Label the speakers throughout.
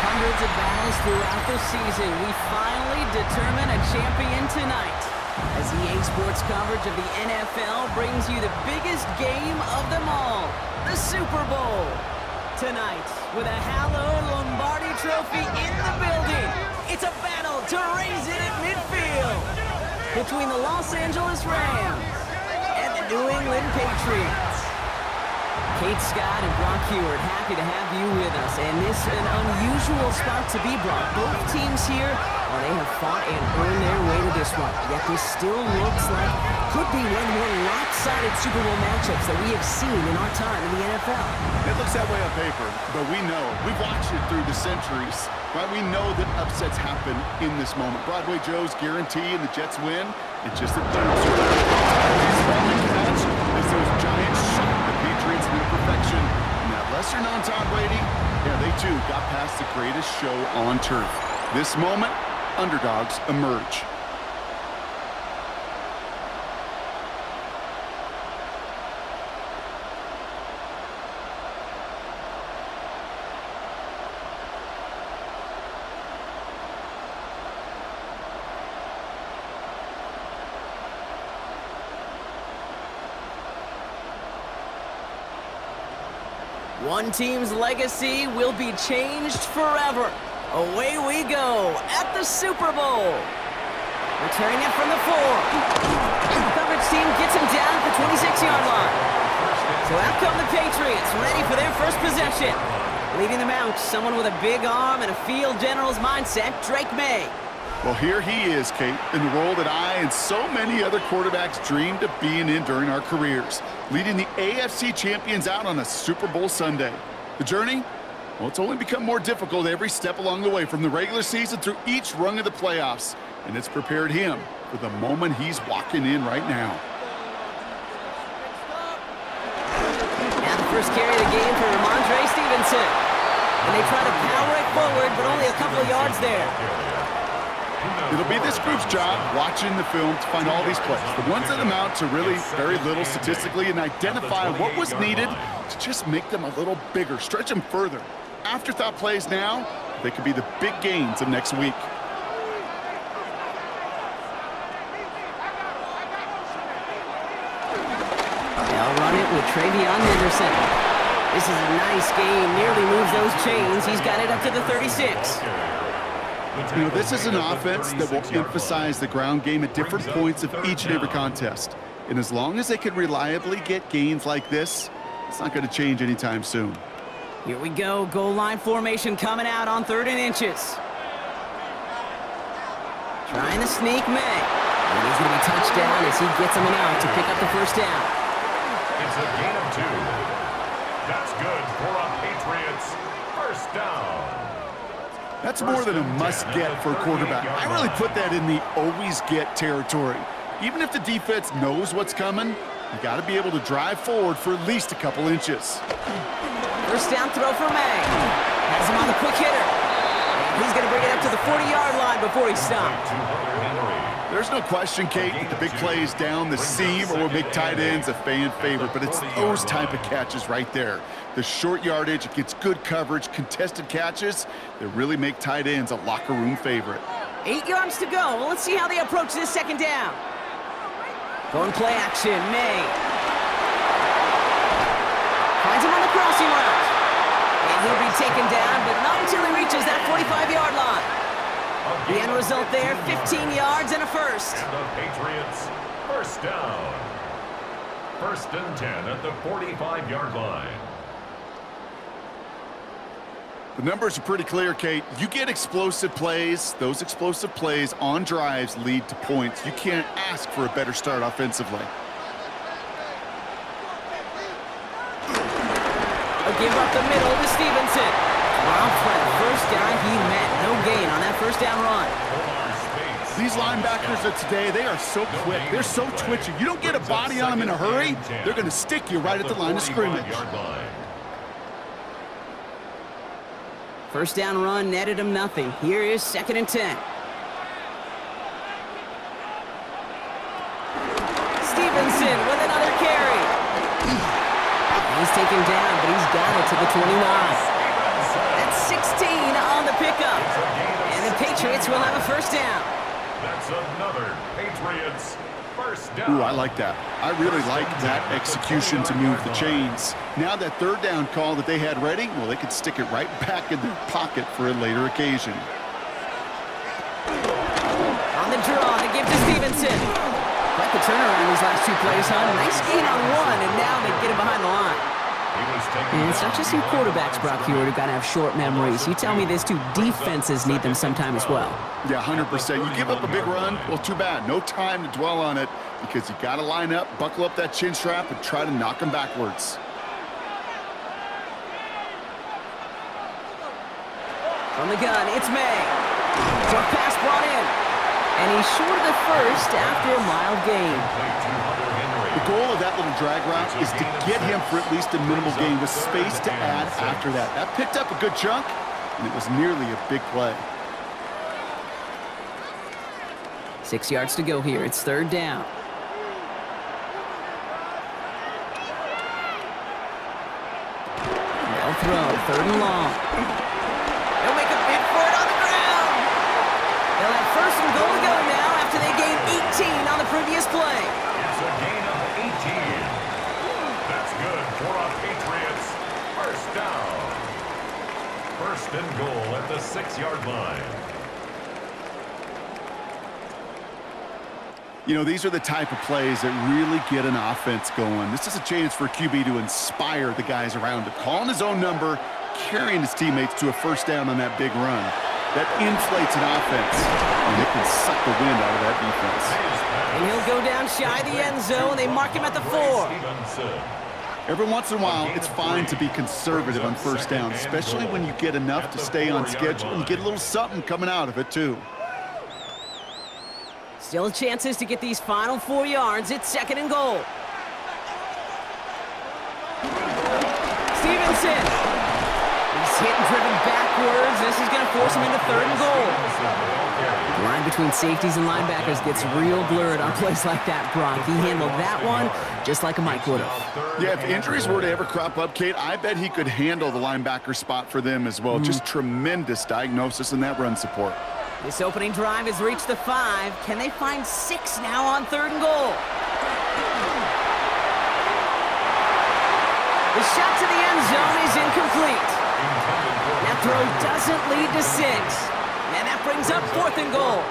Speaker 1: hundreds of battles throughout the season, we finally determine a champion tonight. As EA Sports coverage of the NFL brings you the biggest game of them all, the Super Bowl. Tonight, with a hallowed Lombardi trophy in the building, it's a battle to raise it at midfield between the Los Angeles Rams and the New England Patriots. Kate Scott and Brock Heward, happy to have you with us. And this is an unusual spot to be brought. Both teams here, well, they have fought and earned their way to this one. Yet this still looks like could be one of the more lopsided Super Bowl matchups that we have seen in our time in the NFL.
Speaker 2: It looks that way on paper, but we know. We've watched it through the centuries. Right? We know that upsets happen in this moment. Broadway Joe's guarantee and the Jets win. And just the third sort of catch as those Giants shot the Patriots into perfection. And that lesser-known Tom Brady, yeah, they too got past the greatest show on turf. This moment, underdogs emerge.
Speaker 1: One team's legacy will be changed forever. Away we go at the Super Bowl. Returning it from the 4. Coverage team gets him down at the 26-yard line. So out come the Patriots, ready for their first possession. Leading them out, someone with a big arm and a field general's mindset, Drake May.
Speaker 2: Well, here he is, Kate, in the role that I and so many other quarterbacks dreamed of being in during our careers, leading the AFC champions out on a Super Bowl Sunday. The journey? Well, it's only become more difficult every step along the way, from the regular season through each rung of the playoffs, and it's prepared him for the moment he's walking in right now.
Speaker 1: Now the first carry of the game for Ramondre Stevenson. And they try to power it forward, but only a couple of yards there.
Speaker 2: It'll be this group's job, watching the film, to find all these plays. The ones that amount to really very little statistically, and identify what was needed to just make them a little bigger, stretch them further. Afterthought plays now, they could be the big gains of next week.
Speaker 1: They'll run it with Travion Henderson. This is a nice game, nearly moves those chains. He's got it up to the 36.
Speaker 2: You know, this is an offense that will emphasize the ground game at different points of each and every contest. And as long as they can reliably get gains like this, it's not going to change anytime soon.
Speaker 1: Here we go, goal line formation coming out on 3rd and inches. Trying to sneak May. And he's going to be touched down as he gets him an out to pick up the first down.
Speaker 3: It's a gain of 2. That's good for a Patriots first down.
Speaker 2: That's more than a must-get for a quarterback. I really put that in the always-get territory. Even if the defense knows what's coming, you got to be able to drive forward for at least a couple inches.
Speaker 1: First down throw for May. Has him on the quick hitter. And he's going to bring it up to the 40-yard line before he stops.
Speaker 2: There's no question, Kate, that the big plays down the seam or big tight ends a fan favorite, but it's those type of catches right there. The short yardage, it gets good coverage, contested catches that really make tight ends a locker room favorite.
Speaker 1: 8 yards to go. Well, let's see how they approach this second down. Going play action, May. Finds him on the crossing route. And he'll be taken down, but not until he reaches that 45-yard line. The end result there, 15 yards and a first.
Speaker 3: And the Patriots, first down. 1st and 10 at the 45-yard line.
Speaker 2: The numbers are pretty clear, Kate. You get explosive plays. Those explosive plays on drives lead to points. You can't ask for a better start offensively.
Speaker 1: A give up the middle to Stevenson. Wow, for the first down he met. No gain on that first down run.
Speaker 2: These linebackers of today, they are so quick. They're so twitchy. You don't get a body on them in a hurry, they're going to stick you right at the line of scrimmage.
Speaker 1: First down run netted him nothing. Here is 2nd and 10. Stevenson with another carry. He's taken down, but he's got it to the 29. That's 16 on the Patriots will have a first down.
Speaker 3: That's another Patriots first down.
Speaker 2: Ooh, I like that. I really like that execution to move the chains. Now that third down call that they had ready, well, they could stick it right back in their pocket for a later occasion.
Speaker 1: On the draw to give to Stevenson. Quite the turnaround these last two plays, huh? Nice gain on one, and now they get him behind the line. And it's not just your quarterbacks, Brock Hewitt, who got to have short memories. You tell me this too, defenses need them sometime as well.
Speaker 2: Yeah, 100%. You give up a big run, well, too bad. No time to dwell on it because you got to line up, buckle up that chin strap, and try to knock them backwards.
Speaker 1: From the gun, it's May. Short pass brought in. And he's short of the first after a mild gain.
Speaker 2: The goal of that little drag route is to get him for at least a minimal gain with space to add after that. That picked up a good chunk, and it was nearly a big play.
Speaker 1: 6 yards to go here. It's third down. They'll throw. Third and long. They'll make a bid for it on the ground. They'll have first and goal to go now after they gained 18 on the previous play.
Speaker 3: It's a gain of 18. That's good for a Patriots first down. First and goal at the 6-yard line.
Speaker 2: You know, these are the type of plays that really get an offense going. This is a chance for QB to inspire the guys around him. Calling his own number, carrying his teammates to a first down on that big run. That inflates an offense, and it can suck the wind out of that defense.
Speaker 1: And he'll go down shy of the end zone. They mark him at the 4.
Speaker 2: Every once in a while, it's fine to be conservative on first down, especially when you get enough to stay on schedule and get a little something coming out of it, too.
Speaker 1: Still chances to get these final 4 yards. It's second and goal. Stevenson. He's hit and driven backwards. This is going to force him into third and goal. The line between safeties and linebackers gets real blurred on plays like that, Brock. He handled that one just like a Mike would have.
Speaker 2: Yeah, if injuries were to ever crop up, Kate, I bet he could handle the linebacker spot for them as well. Just tremendous diagnosis in that run support.
Speaker 1: This opening drive has reached the 5. Can they find 6 now on third and goal? The shot to the end zone is incomplete. That throw doesn't lead to 6. And that brings up fourth and goal.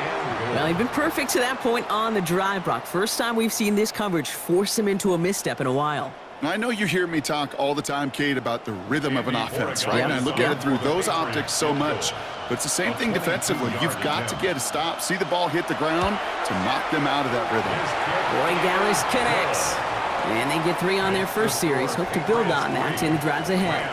Speaker 1: Well, he'd been perfect to that point on the drive, Brock. First time we've seen this coverage force him into a misstep in a while.
Speaker 2: I know you hear me talk all the time, Kate, about the rhythm of an offense, right?
Speaker 1: Yep.
Speaker 2: And I look at it through those optics so much. But it's the same thing defensively. You've got to get a stop, see the ball hit the ground to knock them out of that rhythm.
Speaker 1: Boy, Dallas connects. And they get 3 on their first series. Hope to build on that in the drives ahead.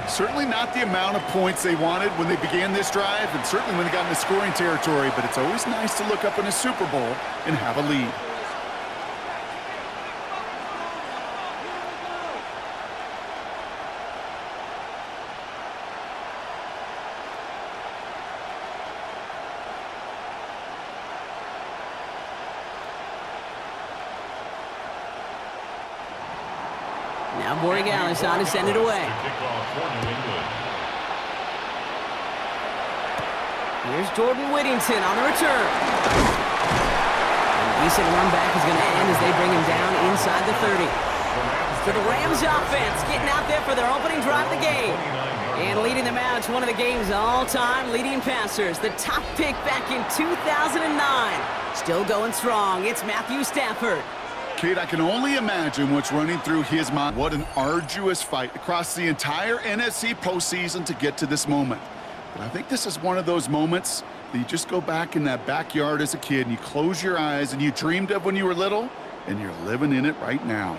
Speaker 2: Certainly not the amount of points they wanted when they began this drive, and certainly when they got in the scoring territory, but it's always nice to look up in a Super Bowl and have a lead.
Speaker 1: Now Borregales on to send it away. Here's Jordan Whittington on the return. And a decent run back is going to end as they bring him down inside the 30. So the Rams offense getting out there for their opening drive of the game. And leading them out, it's one of the game's all-time leading passers. The top pick back in 2009. Still going strong. It's Matthew Stafford.
Speaker 2: Kate, I can only imagine what's running through his mind. What an arduous fight across the entire NFC postseason to get to this moment. But I think this is one of those moments that you just go back in that backyard as a kid and you close your eyes and you dreamed of when you were little, and you're living in it right now.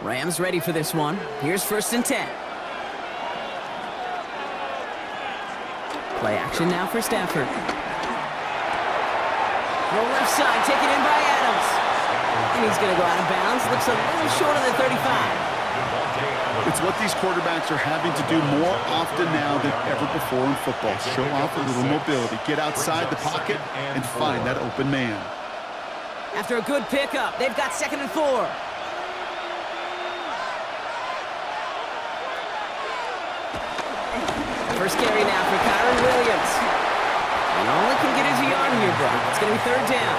Speaker 1: Rams ready for this one. Here's 1st and 10. Play action now for Stafford. Throw left side, taken in by Adams. And he's going to go out of bounds. Looks a little short of the 35.
Speaker 2: It's what these quarterbacks are having to do more often now than ever before in football. Show off a little mobility. Get outside the pocket and find that open man.
Speaker 1: After a good pickup, they've got 2nd and 4. First carry now for Kyron Williams. And only can get his yard here, Brock. It's going to be 3rd down.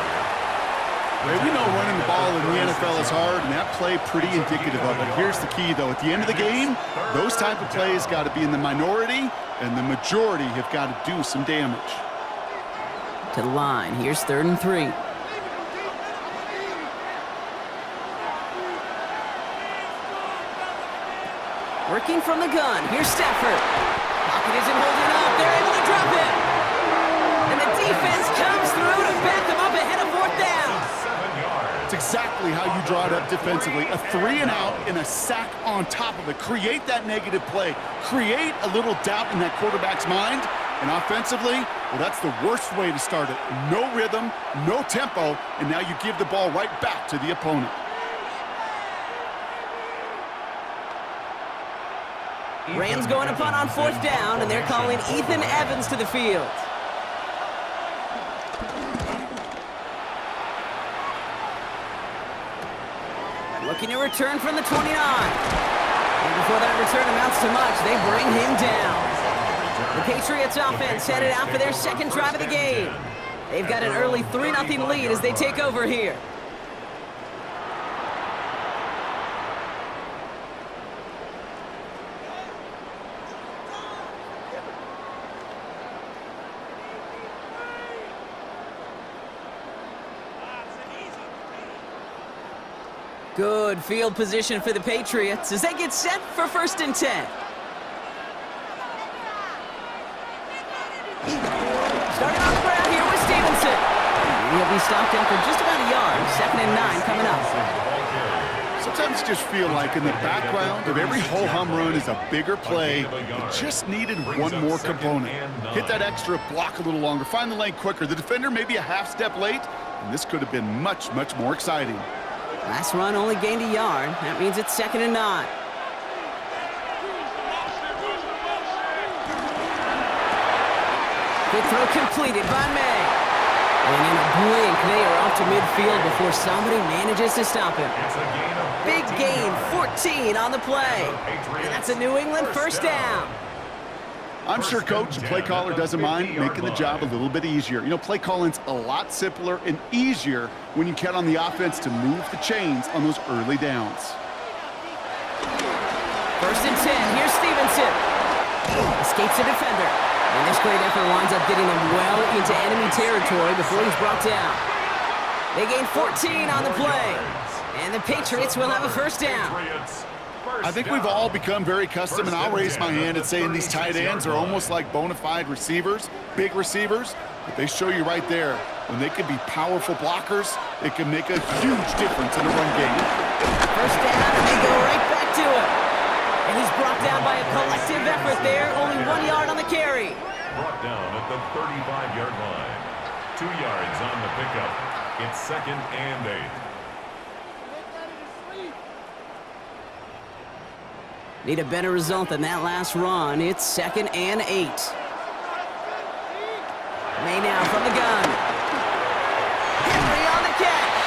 Speaker 2: Well, we know running the ball in the NFL is hard, and that play pretty indicative of it. Here's the key, though. At the end of the game, those type of plays got to be in the minority, and the majority have got to do some damage.
Speaker 1: To the line. Here's 3rd and 3. Working from the gun. Here's Stafford. Pocket isn't holding up. They're able to drop it. And the defense comes through to back them up ahead of 4th down.
Speaker 2: It's exactly how you draw it up defensively. A 3 and out and a sack on top of it. Create that negative play. Create a little doubt in that quarterback's mind. And offensively, well, that's the worst way to start it. No rhythm, no tempo, and now you give the ball right back to the opponent.
Speaker 1: Rams going to punt on 4th down, and they're calling Ethan Evans to the field. Looking to return from the 29. And before that return amounts to much, they bring him down. The Patriots offense headed out for their 2nd drive of the game. They've got an early 3-0 lead as they take over here. Good field position for the Patriots as they get set for 1st and 10. Starting on the ground here with Stevenson. He'll be stopped after just about a yard. 2nd and 9 coming up.
Speaker 2: Sometimes you just feel like in the background of every ho-hum run is a bigger play. It just needed one more component. Hit that extra block a little longer. Find the lane quicker. The defender may be a half step late, and this could have been much, much more exciting.
Speaker 1: Last run only gained a yard. That means it's 2nd and 9. Good throw completed by May. And in a blink, they are off to midfield before somebody manages to stop him. Big gain, 14 on the play. And that's a New England 1st down.
Speaker 2: I'm sure Coach, the play caller, doesn't mind making the job a little bit easier. You know, play calling's a lot simpler and easier when you count on the offense to move the chains on those early downs.
Speaker 1: 1st and 10, here's Stevenson. Escapes the defender. And this great effort winds up getting him well into enemy territory before he's brought down. They gain 14 on the play. And the Patriots will have a 1st down.
Speaker 2: I think we've all become very accustomed, and I'll raise my hand and say these tight ends are almost like bona fide receivers, big receivers. But they show you right there, when they can be powerful blockers, it can make a huge difference in the run game.
Speaker 1: 1st down, and they go right back to it. And he's brought down by a collective effort there, only 1 yard on the carry.
Speaker 3: Brought down at the 35-yard line. 2 yards on the pickup. It's 2nd and 8.
Speaker 1: Need a better result than that last run. It's 2nd and 8. May now from the gun. Henry on the catch.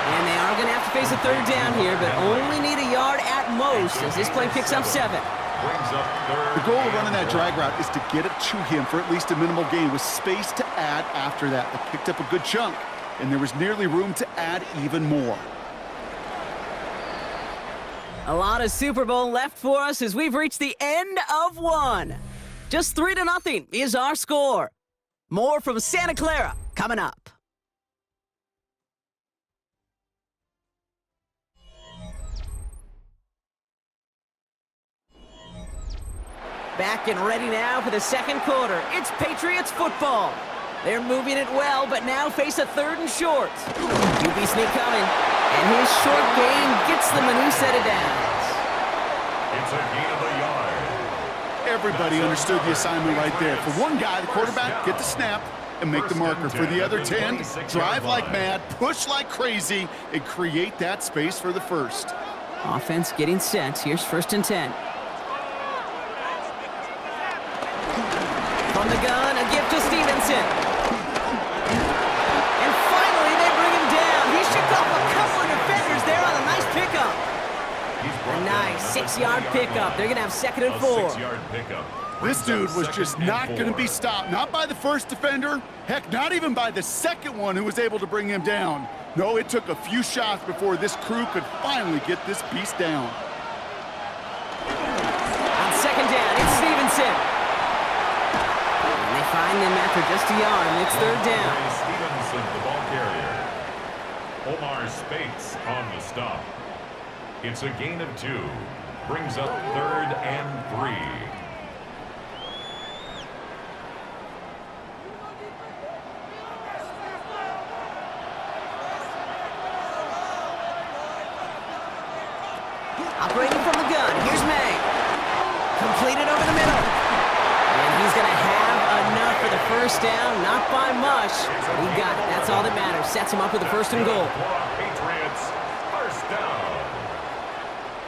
Speaker 1: And they are going to have to face a 3rd down here, but only need a yard at most as this play picks up 7.
Speaker 2: The goal of running that drag route is to get it to him for at least a minimal gain with space to add after that. They picked up a good chunk, and there was nearly room to add even more.
Speaker 1: A lot of Super Bowl left for us as we've reached the end of one. Just 3-0 is our score. More from Santa Clara coming up. Back and ready now for the 2nd quarter. It's Patriots football. They're moving it well, but now face a 3rd and short. QB sneak coming. And his short game gets them a new set of downs.
Speaker 3: It's a gain of a yard.
Speaker 2: Everybody understood the assignment right there. For one guy, the quarterback, get the snap and make the marker. For the other 10, drive like mad, push like crazy, and create that space for the first.
Speaker 1: Offense getting set. Here's 1st and 10. From the gun, a gift to Stevenson. And finally, they bring him down. He shook off a couple of defenders there on a nice pickup. A nice 6-yard pickup. They're going to have 2nd and 4.
Speaker 3: 6-yard pickup.
Speaker 2: This dude was just not going to be stopped. Not by the first defender. Heck, not even by the second one who was able to bring him down. No, it took a few shots before this crew could finally get this beast down.
Speaker 1: On 2nd down, it's Stevenson. And they find him after just a yard, and it's 3rd down.
Speaker 3: Stevenson, the ball carrier. Omar Spates on the stop. It's a gain of 2. Brings up 3rd and 3.
Speaker 1: Operating from the gun, here's May. Completed over the middle. And he's going to have enough for the 1st down. Not by much. He got it. That's all that matters. Sets him up with the 1st and goal.
Speaker 3: Patriots, 1st down.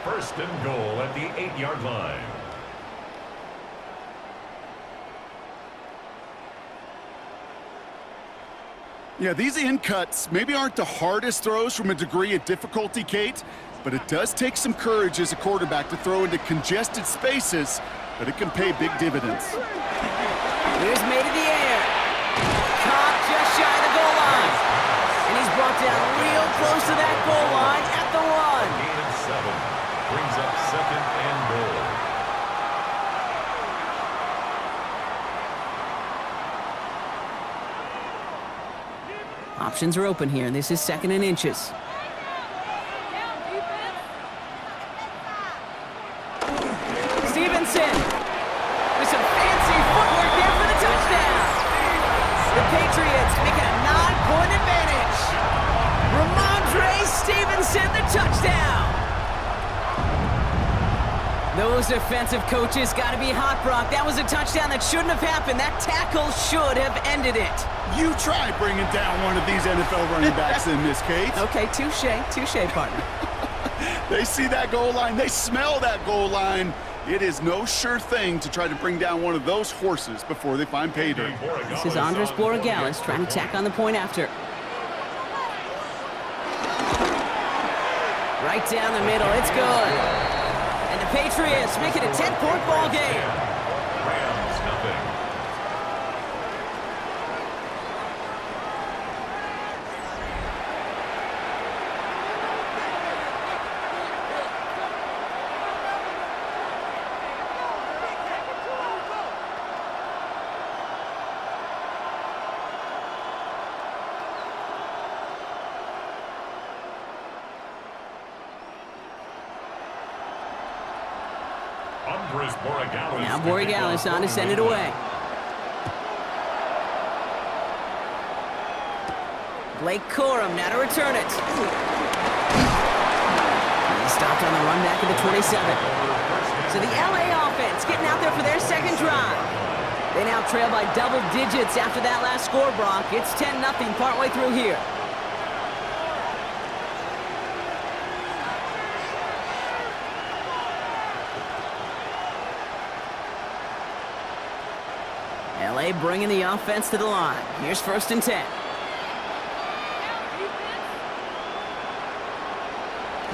Speaker 3: 1st and goal at the 8-yard line.
Speaker 2: Yeah, these in cuts maybe aren't the hardest throws from a degree of difficulty, Kate, but it does take some courage as a quarterback to throw into congested spaces, but it can pay big dividends.
Speaker 1: Here's May to the air. Caught just shy of the goal line. And he's brought down real close to that goal line at the 1.
Speaker 3: Gain of 7. Brings up 2nd and goal.
Speaker 1: Options are open here. This is 2nd and inches. Stevenson with some fancy footwork there for the touchdown. The Patriots making a 9-point advantage. Ramondre Stevenson, the touchdown. Those defensive coaches got to be hot, Brock. That was a touchdown that shouldn't have happened. That tackle should have ended it.
Speaker 2: You try bringing down one of these NFL running backs in this case.
Speaker 1: Okay, touche, partner.
Speaker 2: They see that goal line. They smell that goal line. It is no sure thing to try to bring down one of those horses before they find pay dirt.
Speaker 1: This is Andres Borregales trying to tack on the point after. Right down the middle, it's good. And the Patriots make it a 10-point ball game.
Speaker 3: Rams, nothing.
Speaker 1: Now Borregales on to send it away. Blake Corum now to return it. He stopped on the run back at the 27. So the LA offense getting out there for their 2nd drive. They now trail by double digits after that last score, Brock. It's 10-0 partway through here. LA bringing the offense to the line. Here's 1st and 10.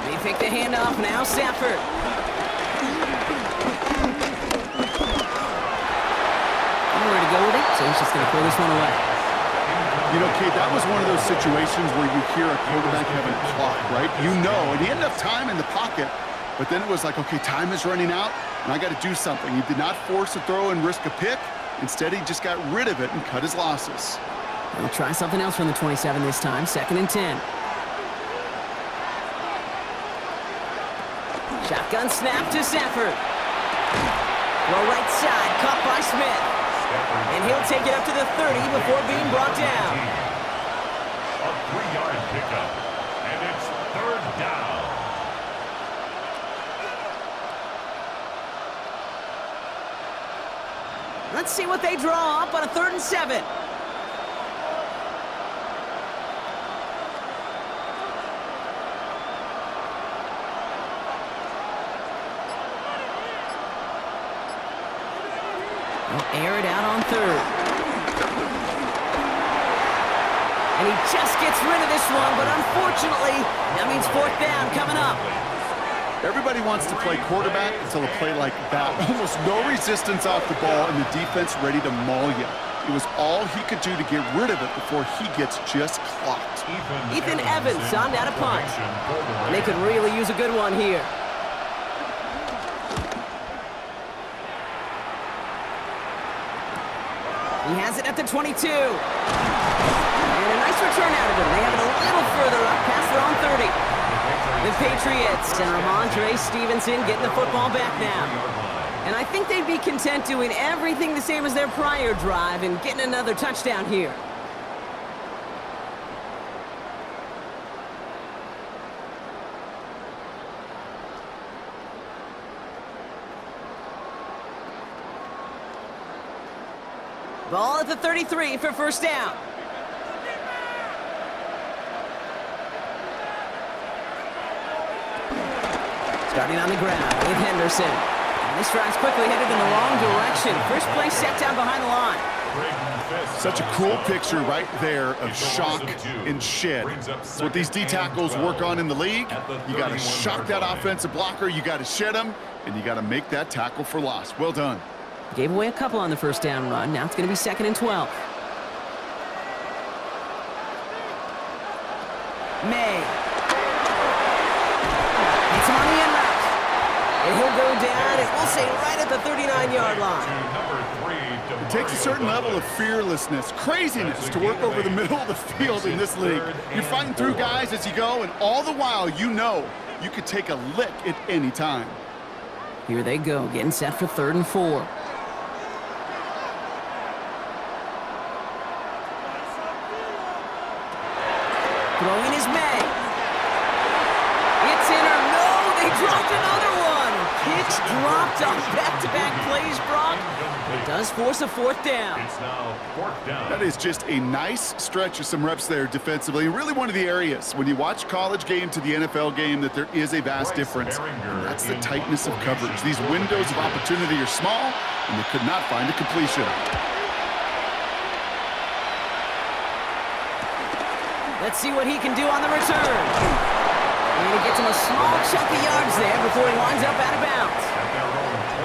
Speaker 1: They pick the handoff now, Safford. Nowhere to go with it, so he's just going to pull this one away.
Speaker 2: You know, Kate, that was one of those situations where you hear a quarterback having a clock, right? You know, and he had enough time in the pocket, but then it was like, okay, time is running out, and I got to do something. He did not force a throw and risk a pick. Instead, he just got rid of it and cut his losses.
Speaker 1: We'll try something else from the 27 this time. 2nd and 10. Shotgun snap to Safford. Throw right side, caught by Smith. And he'll take it up to the 30 before being brought down.
Speaker 3: A 3-yard pickup. And it's Third down.
Speaker 1: Let's see what they draw up on a 3rd and 7. They'll air it out on 3rd. And he just gets rid of this one, but unfortunately, that means 4th down coming up.
Speaker 2: Everybody wants to play quarterback until a play like that. Almost no resistance off the ball and the defense ready to maul you. It was all he could do to get rid of it before he gets just clocked.
Speaker 1: Ethan Evans on that a punt. And they could really use a good one here. He has it at the 22. And a nice return out of him. They have it a little further up past their own 30. The Patriots and Ramondre Stevenson getting the football back now. And I think they'd be content doing everything the same as their prior drive and getting another touchdown here. Ball at the 33 for 1st down. Starting on the ground with Henderson. And this drive's quickly headed in the wrong direction. First play set down behind the line.
Speaker 2: Such a cool picture right there of shock and shed. That's what these D tackles work on in the league. You got to shock that offensive blocker, you got to shed him, and you got to make that tackle for loss. Well done.
Speaker 1: Gave away a couple on the 1st down run. Now it's going to be 2nd and 12. May. It's him on the end route. And he'll go down, and we'll say right at the 39-yard line.
Speaker 2: It takes a certain level of fearlessness, craziness to work over the middle of the field in this league. You're fighting through guys as you go, and all the while you know you could take a lick at any time.
Speaker 1: Here they go, getting set for 3rd and 4. Throwing is May. It's in or no, they dropped another one. Kicks dropped on back-to-back plays, Brock. It does force a 4th down.
Speaker 3: It's now 4th down.
Speaker 2: That is just a nice stretch of some reps there defensively. Really one of the areas when you watch college game to the NFL game that there is a vast difference. And that's the tightness of coverage. These windows of opportunity are small, and they could not find a completion.
Speaker 1: Let's see what he can do on the return. And he gets him a small chunk of yards there before he winds up out of bounds.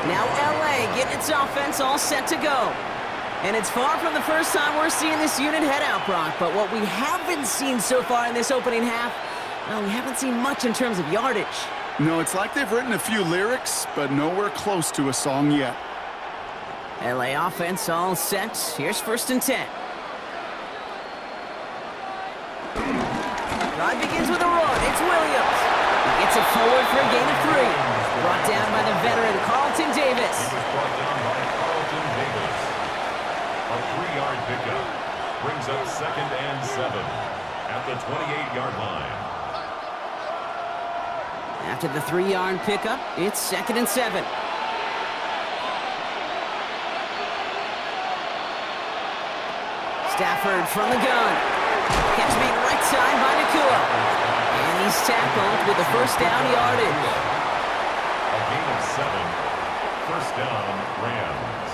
Speaker 1: Now LA getting its offense all set to go. And it's far from the first time we're seeing this unit head out, Brock. But what we haven't seen so far in this opening half, well, we haven't seen much in terms of yardage.
Speaker 2: No, it's like they've written a few lyrics, but nowhere close to a song yet.
Speaker 1: LA offense all set. Here's 1st and 10. Drive begins with a run. It's Williams. He gets it forward for a gain of 3. Brought down by the veteran Carlton Davis.
Speaker 3: He was brought down by Carlton Davis. A 3-yard pickup brings up 2nd and 7 at the 28-yard line.
Speaker 1: After the 3-yard pickup, it's 2nd and 7. Stafford from the gun. Catch being right side by Nakua. And he's tackled with the 1st down yardage.
Speaker 3: A gain of 7. 1st down, Rams.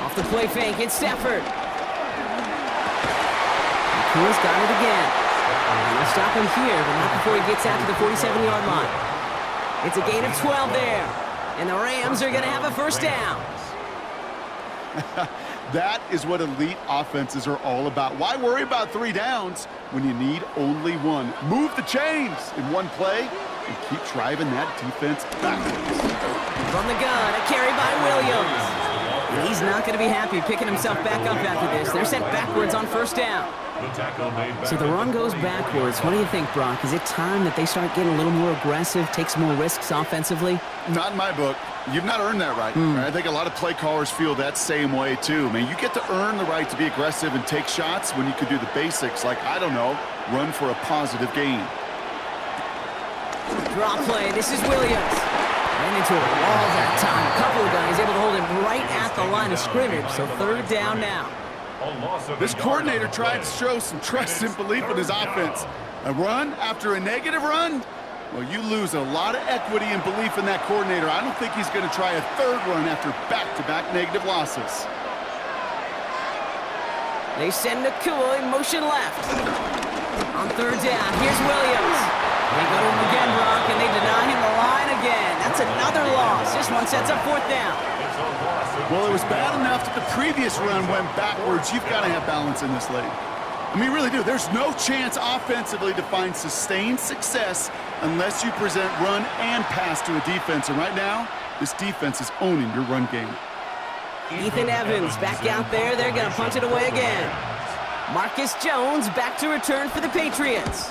Speaker 1: Off the play fake, it's Stafford. Nakua's got it again. He'll stop him here, but not before he gets out to the 47-yard line. It's a gain of 12 there. And the Rams are going to have a 1st down.
Speaker 2: That is what elite offenses are all about. Why worry about 3 downs when you need only 1? Move the chains in one play and keep driving that defense backwards.
Speaker 1: From the gun, a carry by Williams. And he's not going to be happy picking himself back up after this. They're sent backwards on 1st down.
Speaker 3: The tackle made back
Speaker 1: So the
Speaker 3: at
Speaker 1: run goes
Speaker 3: 44
Speaker 1: backwards. What do you think, Brock? Is it time that they start getting a little more aggressive, take some more risks offensively?
Speaker 2: Not in my book. You've not earned that right. I think a lot of play callers feel that same way, too. Man, you get to earn the right to be aggressive and take shots when you could do the basics, like, I don't know, run for a positive gain.
Speaker 1: Draw play. This is Williams. Ran into a wall that time. A couple of guys able to hold him right at the line of scrimmage, so third down now.
Speaker 2: This coordinator tried to show some trust and belief in his offense. A run after a negative run? Well, you lose a lot of equity and belief in that coordinator. I don't think he's going to try a third run after back-to-back negative losses.
Speaker 1: They send Nakua in motion left. On third down, here's Williams. They go to him again, Brock, and they deny him the line again. That's another loss. This one sets up fourth down.
Speaker 2: Well, it was bad enough that the previous run went backwards. You've got to have balance in this league. I mean, really do. There's no chance offensively to find sustained success unless you present run and pass to a defense. And right now, this defense is owning your run game.
Speaker 1: Ethan Evans back out there. They're going to punch it away again. Marcus Jones back to return for the Patriots.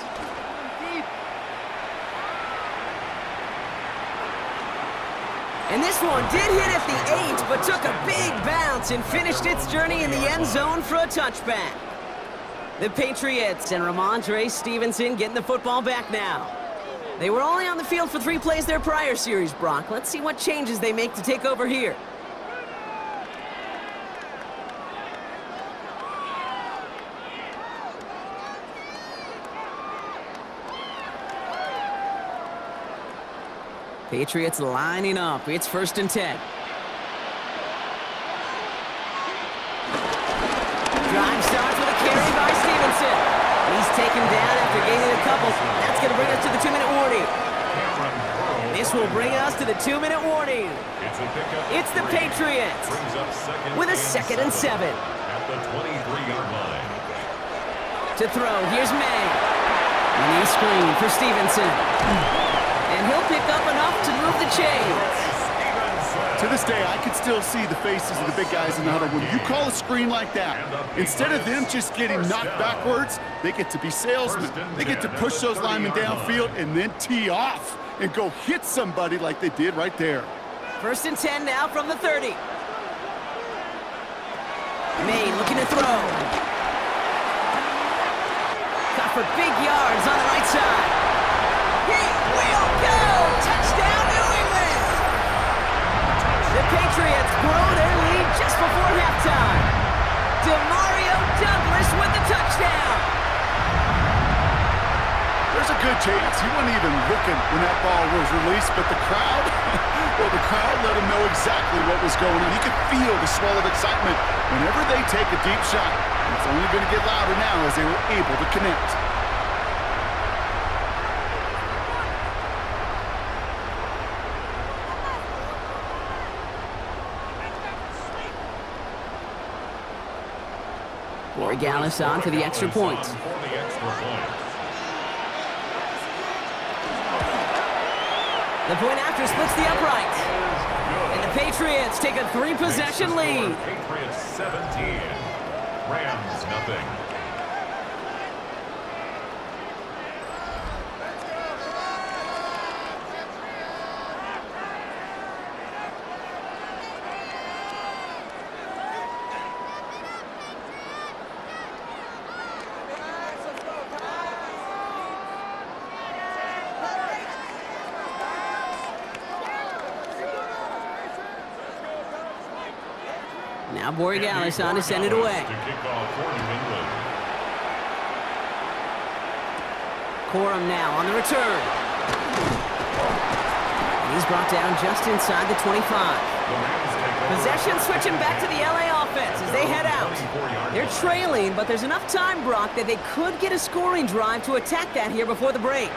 Speaker 1: And this one did hit at the 8, but took a big bounce and finished its journey in the end zone for a touchback. The Patriots and Ramondre Stevenson getting the football back now. They were only on the field for 3 plays their prior series, Brock. Let's see what changes they make to take over here. Patriots lining up. It's 1st and 10. Drive starts with a carry by Stevenson. He's taken down after gaining a couple. That's going to bring us to the 2-minute warning. This will bring us to the 2-minute warning. It's the Patriots with a 2nd and 7.
Speaker 3: At the 23-yard line.
Speaker 1: To throw, here's May. Knee screen for Stevenson. And he'll pick up enough to move the chains.
Speaker 2: To this day, I can still see the faces of the big guys in the huddle. When you call a screen like that, instead of them just getting knocked backwards, they get to be salesmen. They get to push those linemen downfield and then tee off and go hit somebody like they did right there.
Speaker 1: 1st and 10 now from the 30. May looking to throw. Got for big yards on the right side. He will go! Touchdown, New England! The Patriots grow their lead just before halftime. Demario Douglas with the touchdown.
Speaker 2: There's a good chance he wasn't even looking when that ball was released, but the crowd, well, the crowd let him know exactly what was going on. You could feel the swell of excitement whenever they take a deep shot. It's only going to get louder now as they were able to connect.
Speaker 1: Gallus on for the extra point. The point after splits the upright. And the Patriots take a 3-possession lead.
Speaker 3: Patriots 17. Rams nothing.
Speaker 1: Now Borregales on to send it away. Corum now on the return. And he's brought down just inside the 25. Possession switching back to the LA offense as they head out. They're trailing, but there's enough time, Brock, that they could get a scoring drive to attack that here before the break.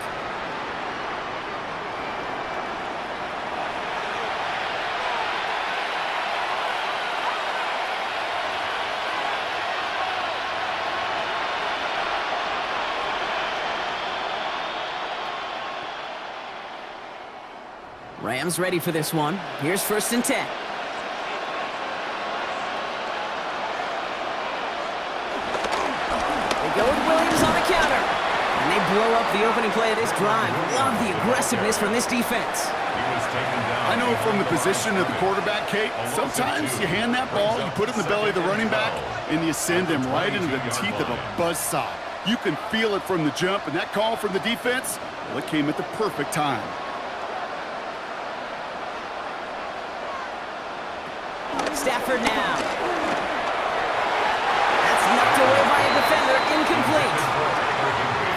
Speaker 1: Rams ready for this one. Here's 1st and 10. They go blow up the opening play of this drive. Love the aggressiveness from this defense.
Speaker 2: I know from the position of the quarterback, Kate, sometimes you hand that ball, you put it in the belly of the running back, and you send him right into the teeth of a buzzsaw. You can feel it from the jump, and that call from the defense, well, it came at the perfect time.
Speaker 1: Stafford now. That's knocked away by a defender, incomplete.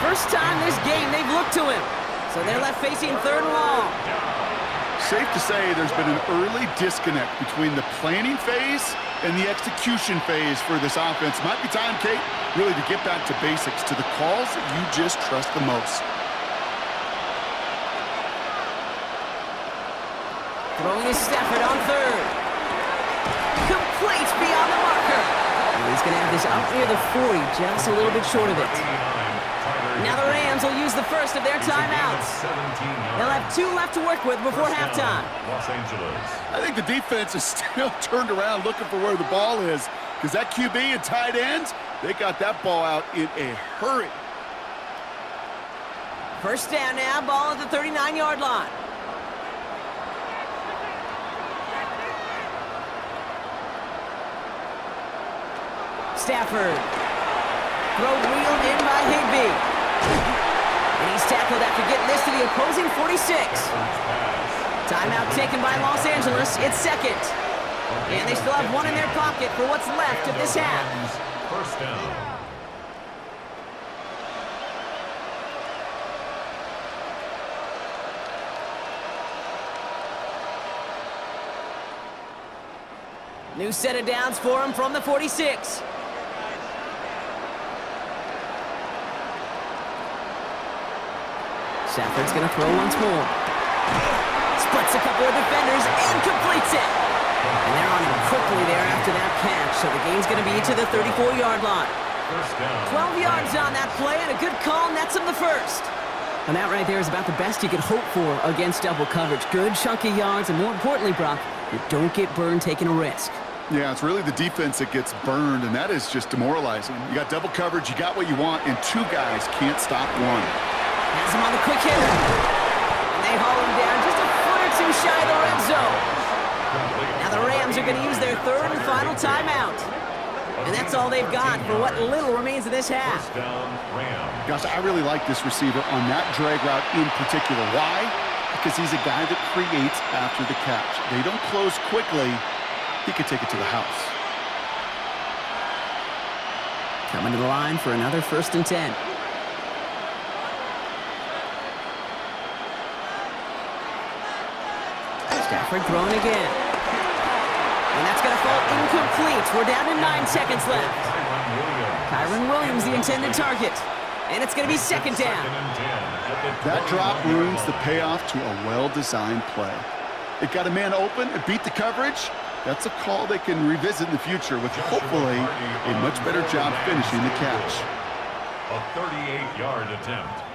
Speaker 1: First time this game they've looked to him. So they're left facing third and long.
Speaker 2: Safe to say there's been an early disconnect between the planning phase and the execution phase for this offense. Might be time, Kate, really to get back to basics, to the calls that you just trust the most.
Speaker 1: Throwing is Stafford on third. Complete beyond the marker. And he's going to have this up near the 40, just a little bit short of it. Now the Rams will use the first of their timeouts. They'll have 2 left to work with before halftime.
Speaker 3: Los Angeles.
Speaker 2: I think the defense is still turned around looking for where the ball is, because that QB and tight ends, they got that ball out in a hurry.
Speaker 1: First down now, ball at the 39-yard line. Stafford. Throw wheeled in by Higbee. And he's tackled after getting this to the opposing 46. Timeout taken by Los Angeles. It's second. And they still have 1 in their pocket for what's left of this half.
Speaker 3: First down.
Speaker 1: New set of downs for him from the 46. Stafford's going to throw once more. Splits a couple of defenders and completes it. And they're on him quickly there after that catch, so the game's going to be to the 34-yard line. 12 yards on that play, and a good call nets him the first. And that right there is about the best you could hope for against double coverage. Good chunky yards, and more importantly, Brock, you don't get burned taking a risk.
Speaker 2: Yeah, it's really the defense that gets burned, and that is just demoralizing. You got double coverage, you got what you want, and 2 guys can't stop one.
Speaker 1: Has him on the quick hitter. And they haul him down just a foot or 2 shy of the red zone. Now the Rams are going to use their 3rd and final timeout. And that's all they've got for what little remains of this half.
Speaker 2: Gosh, I really like this receiver on that drag route in particular. Why? Because he's a guy that creates after the catch. They don't close quickly. He could take it to the house.
Speaker 1: Coming to the line for another 1st and 10. Stafford throwing again. And that's going to fall incomplete. We're down to 9 seconds left. Kyron Williams, the intended target. And it's going to be 2nd down.
Speaker 2: That drop ruins the payoff to a well-designed play. It got a man open, it beat the coverage. That's a call they can revisit in the future with hopefully a much better job finishing the catch.
Speaker 3: A 38-yard attempt.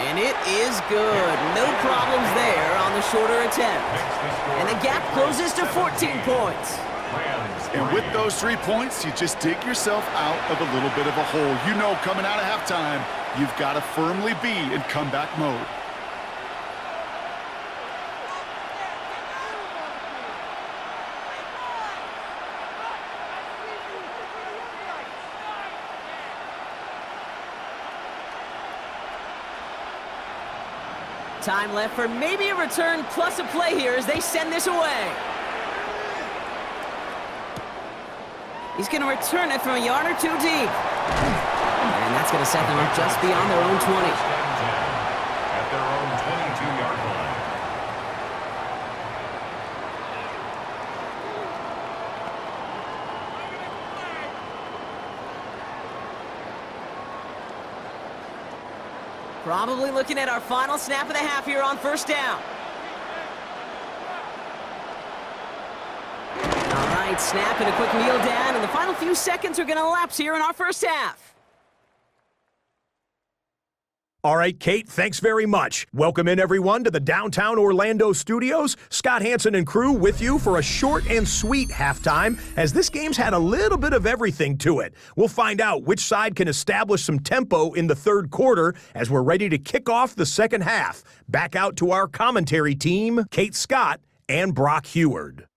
Speaker 1: And it is good. No problems there on the shorter attempt. And the gap closes to 14 points.
Speaker 2: And with those 3 points, you just dig yourself out of a little bit of a hole. You know, coming out of halftime, you've got to firmly be in comeback mode.
Speaker 1: Time left for maybe a return plus a play here as they send this away. He's going to return it from a yard or 2 deep. And that's going to set them up just beyond their own 20.
Speaker 3: At their own 22-yard line.
Speaker 1: Probably looking at our final snap of the half here on 1st down. All right, snap and a quick kneel down, and the final few seconds are going to elapse here in our 1st half.
Speaker 4: All right, Kate, thanks very much. Welcome in, everyone, to the downtown Orlando studios. Scott Hansen and crew with you for a short and sweet halftime, as this game's had a little bit of everything to it. We'll find out which side can establish some tempo in the third quarter as we're ready to kick off the second half. Back out to our commentary team, Kate Scott and Brock Heward.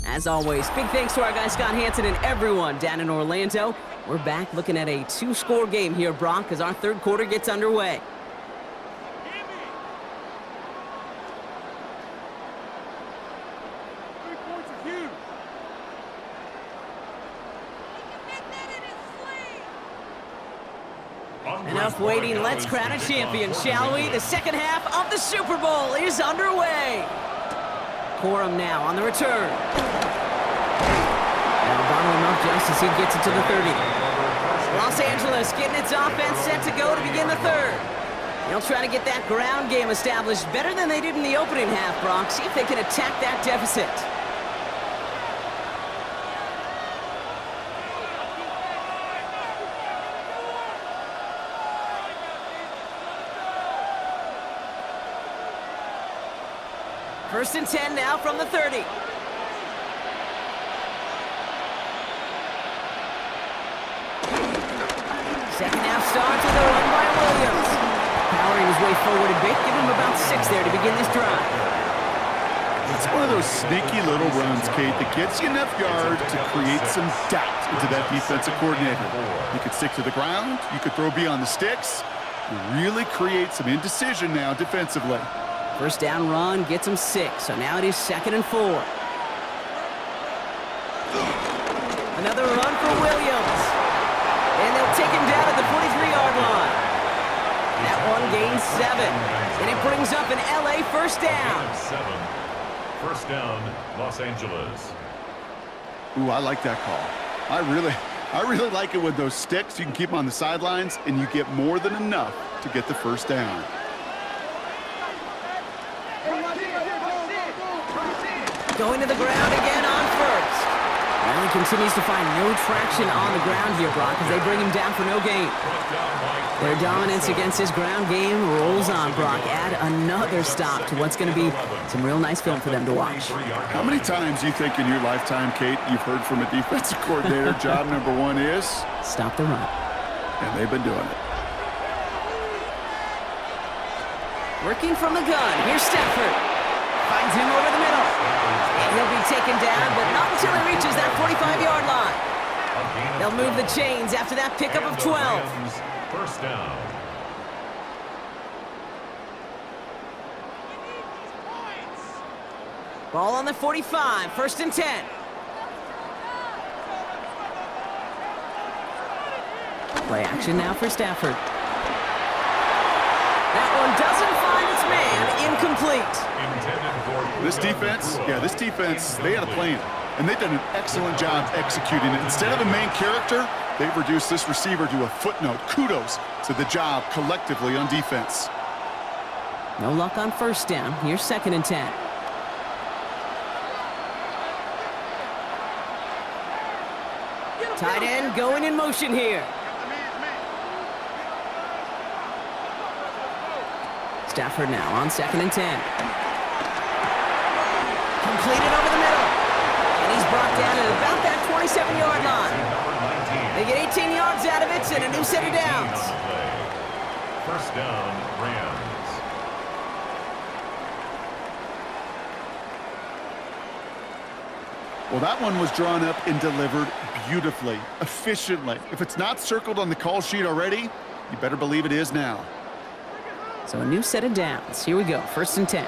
Speaker 1: As always, big thanks to our guy Scott Hansen and everyone down in Orlando. We're back looking at a two-score game here, Brock, as our third quarter gets underway. Enough waiting, let's crown a champion, shall we? The second half of the Super Bowl is underway. Corum now on the return. Now bottle him up just as he gets it to the 30. Los Angeles getting its offense set to go to begin the third. They'll try to get that ground game established better than they did in the opening half, Brock. See if they can attack that deficit. First and 10 now from the 30. Second half starts with a run by Williams. Powering his way forward a bit, give him about 6 there to begin this drive.
Speaker 2: It's one of those sneaky little runs, Kate, that gets you enough yards to create some doubt into that defensive coordinator. You could stick to the ground, you could throw beyond the sticks. You really create some indecision now defensively.
Speaker 1: First down run gets him 6, so now it is 2nd and 4. Another run for Williams. And they'll take him down at the 43-yard line. That one gains 7. And it brings up an LA first down.
Speaker 3: 7. First down, Los Angeles.
Speaker 2: Ooh, I like that call. I really like it with those sticks. You can keep them on the sidelines, and you get more than enough to get the first down.
Speaker 1: Going to the ground again on first. Now he continues to find no traction on the ground here, Brock, as they bring him down for no gain. Their dominance against his ground game rolls on, Brock. Add another stop to what's going to be some real nice film for them to watch.
Speaker 2: How many times do you think in your lifetime, Kate, you've heard from a defensive coordinator, job number 1 is?
Speaker 1: Stop the run.
Speaker 2: And they've been doing it.
Speaker 1: Working from the gun. Here's Stafford. Finds him over the middle. And he'll be taken down, but not until he reaches that 45-yard line. They'll move the chains after that pickup of 12.
Speaker 3: First down.
Speaker 1: Ball on the 45, 1st and 10. Play action now for Stafford. That one doesn't find its man. Incomplete.
Speaker 2: This defense, they had a plan, and they've done an excellent job executing it. Instead of a main character, they've reduced this receiver to a footnote. Kudos to the job collectively on defense.
Speaker 1: No luck on first down. Here's 2nd and 10. Tight end going in motion here. Stafford now on 2nd and 10. Completed over the middle. And he's brought down at about that 27-yard line. They get 18 yards out of it and a new set of downs.
Speaker 3: First down, Rams.
Speaker 2: Well, that one was drawn up and delivered beautifully, efficiently. If it's not circled on the call sheet already, you better believe it is now.
Speaker 1: So a new set of downs. Here we go, 1st and 10.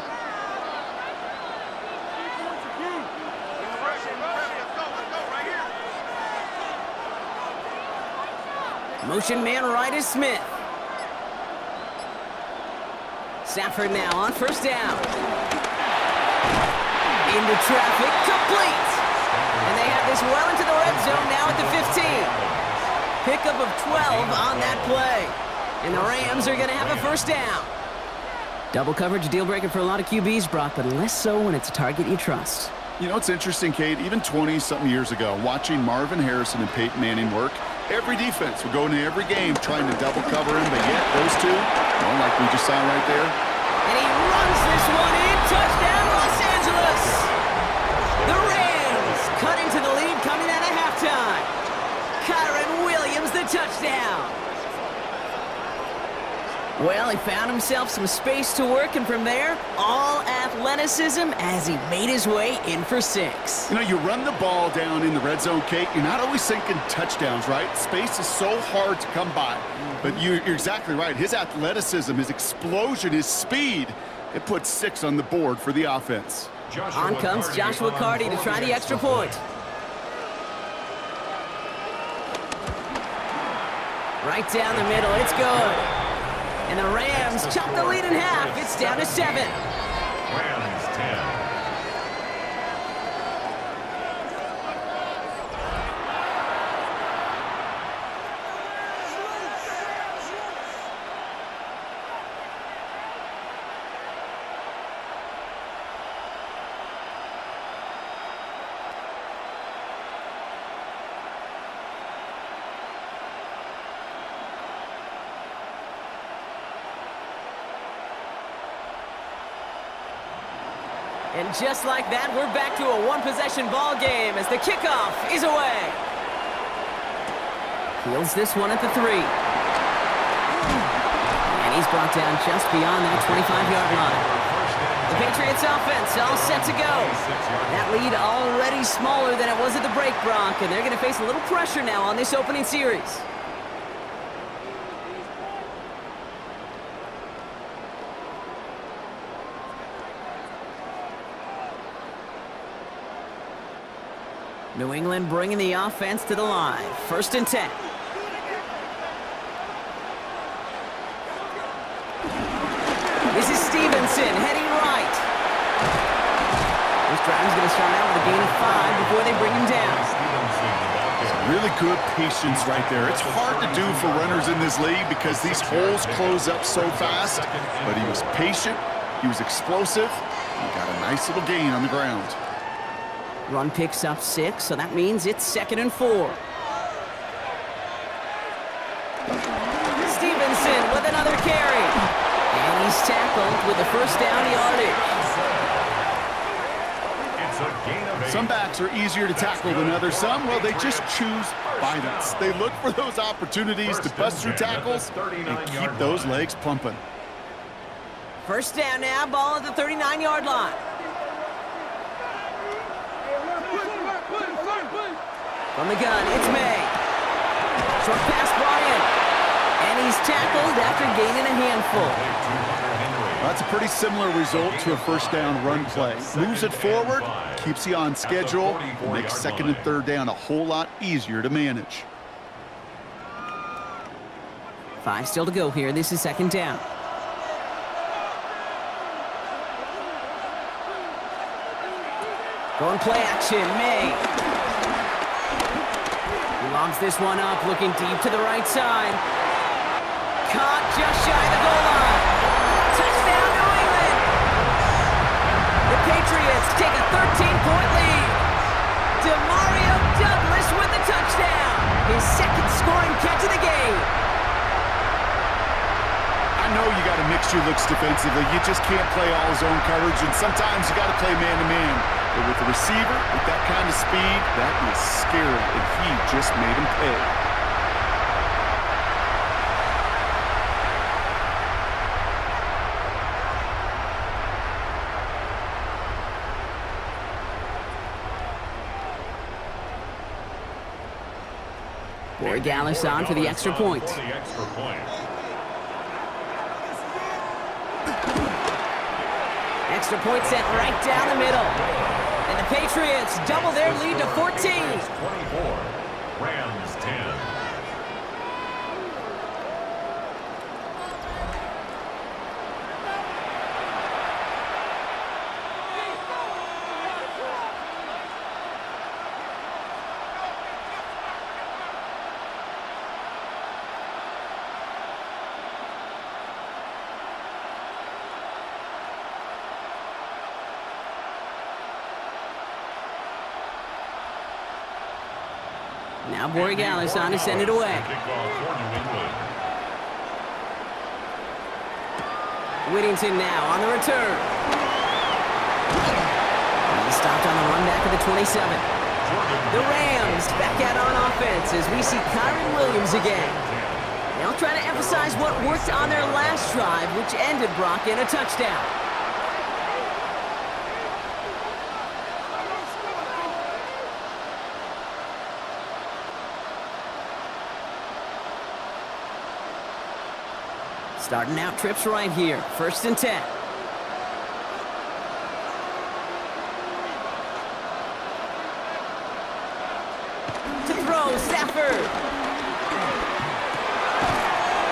Speaker 1: Motion man right is Smith. Stafford now on 1st down. Into traffic, complete. And they have this well into the red zone now at the 15. Pickup of 12 on that play. And the Rams are going to have a first down. Double coverage deal breaker for a lot of QBs, Brock, but less so when it's a target you trust.
Speaker 2: You know, it's interesting, Kate, even 20-something years ago, watching Marvin Harrison and Peyton Manning work, every defense would go into every game trying to double cover him, but yet those two, well, like we just saw right there.
Speaker 1: And he runs this one in. Touchdown, Los Angeles! The Rams cut into the lead coming out of halftime. Kyron Williams, the touchdown. Well, he found himself some space to work, and from there, all athleticism as he made his way in for 6.
Speaker 2: You know, you run the ball down in the red zone, Kate, you're not always thinking touchdowns, right? Space is so hard to come by. But you're exactly right. His athleticism, his explosion, his speed, it puts 6 on the board for the offense.
Speaker 1: On comes Joshua Carty to try the extra point. Right down the middle, it's good. And the Rams chop the lead in half. It's down to 7.
Speaker 3: Rams 10.
Speaker 1: And just like that, we're back to a one-possession ball game as the kickoff is away. Fields this one at the 3. And he's brought down just beyond that 25-yard line. The Patriots offense all set to go. That lead already smaller than it was at the break, Brock, and they're going to face a little pressure now on this opening series. New England bringing the offense to the line. 1st and 10. This is Stevenson heading right. This drive is going to start out with a gain of 5 before they bring him down.
Speaker 2: Really good patience right there. It's hard to do for runners in this league because these holes close up so fast. But he was patient, he was explosive, he got a nice little gain on the ground.
Speaker 1: Run picks up 6, so that means it's 2nd and 4. Stevenson with another carry. And he's tackled with the first down yardage.
Speaker 3: It's a gain of 8.
Speaker 2: Some backs are easier to tackle than others. Some, well, they just choose violence. They look for those opportunities to bust through tackles and keep those legs pumping.
Speaker 1: First down now, ball at the 39-yard line. From the gun, it's May. Short pass, Bryant. And he's tackled after gaining a handful.
Speaker 2: That's a pretty similar result to a first down run play. Moves it forward, keeps you on schedule, and makes 2nd and 3rd down a whole lot easier to manage.
Speaker 1: 5 still to go here. This is 2nd down. Going play action, May. Lobs this one up, looking deep to the right side. Caught just shy of the goal line. Touchdown, New England! The Patriots take a 13-point lead. Demario Douglas with the touchdown. His 2nd scoring catch of the game.
Speaker 2: I know you got to mix your looks defensively. You just can't play all zone coverage, and sometimes you got to play man-to-man. But with the receiver, with that kind of speed, that is scary, and he just made him pay.
Speaker 1: Corey Gallis on for the extra point. Extra point sent right down the middle. And the Patriots double their lead to 14.
Speaker 3: 24. Rams 10.
Speaker 1: Now Borregales on to send it away. Whittington now on the return. He's stopped on the run back of the 27. The Rams back out on offense as we see Kyron Williams again. They'll try to emphasize what worked on their last drive, which ended Brock in a touchdown. Starting out trips right here. 1st and 10. To throw, Stafford.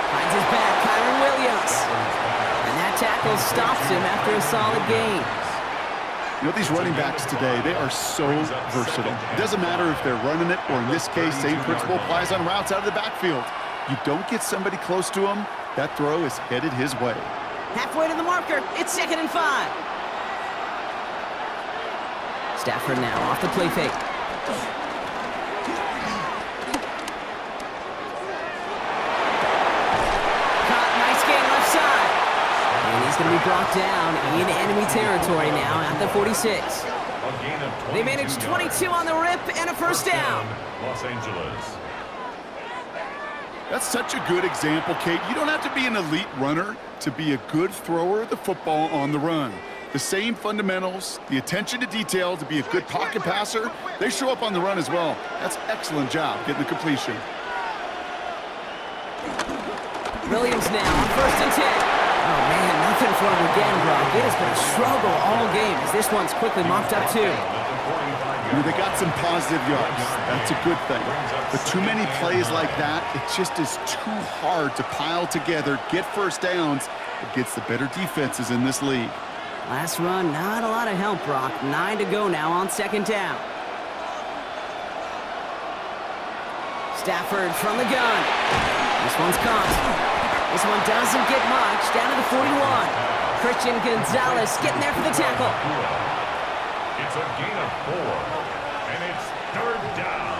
Speaker 1: Finds his back, Kyron Williams. And that tackle stops him after a solid gain.
Speaker 2: You know, these running backs today, they are so versatile. It doesn't matter if they're running it, or in this case, same principle applies on routes out of the backfield. You don't get somebody close to him, that throw is headed his way.
Speaker 1: Halfway to the marker, it's 2nd and 5. Stafford now off the play fake. Caught, nice gain left side. And he's going to be brought down in enemy territory now at the 46. They managed 22 on the rip and a 1st down.
Speaker 3: Los Angeles.
Speaker 2: That's such a good example, Kate. You don't have to be an elite runner to be a good thrower of the football on the run. The same fundamentals, the attention to detail to be a good pocket passer, they show up on the run as well. That's an excellent job getting the completion.
Speaker 1: Williams now on 1st and 10. Oh, man, nothing for him again, Brock. It has been a struggle all game as this one's quickly mopped up, too.
Speaker 2: I mean, they got some positive yards. That's a good thing. But too many plays like that, it just is too hard to pile together, get 1st downs against the better defenses in this league.
Speaker 1: Last run, not a lot of help, Brock. 9 to go now on 2nd down. Stafford from the gun. This one's caught. This one doesn't get much. Down to the 41. Christian Gonzalez getting there for the tackle.
Speaker 3: It's a gain of 4, and it's 3rd down.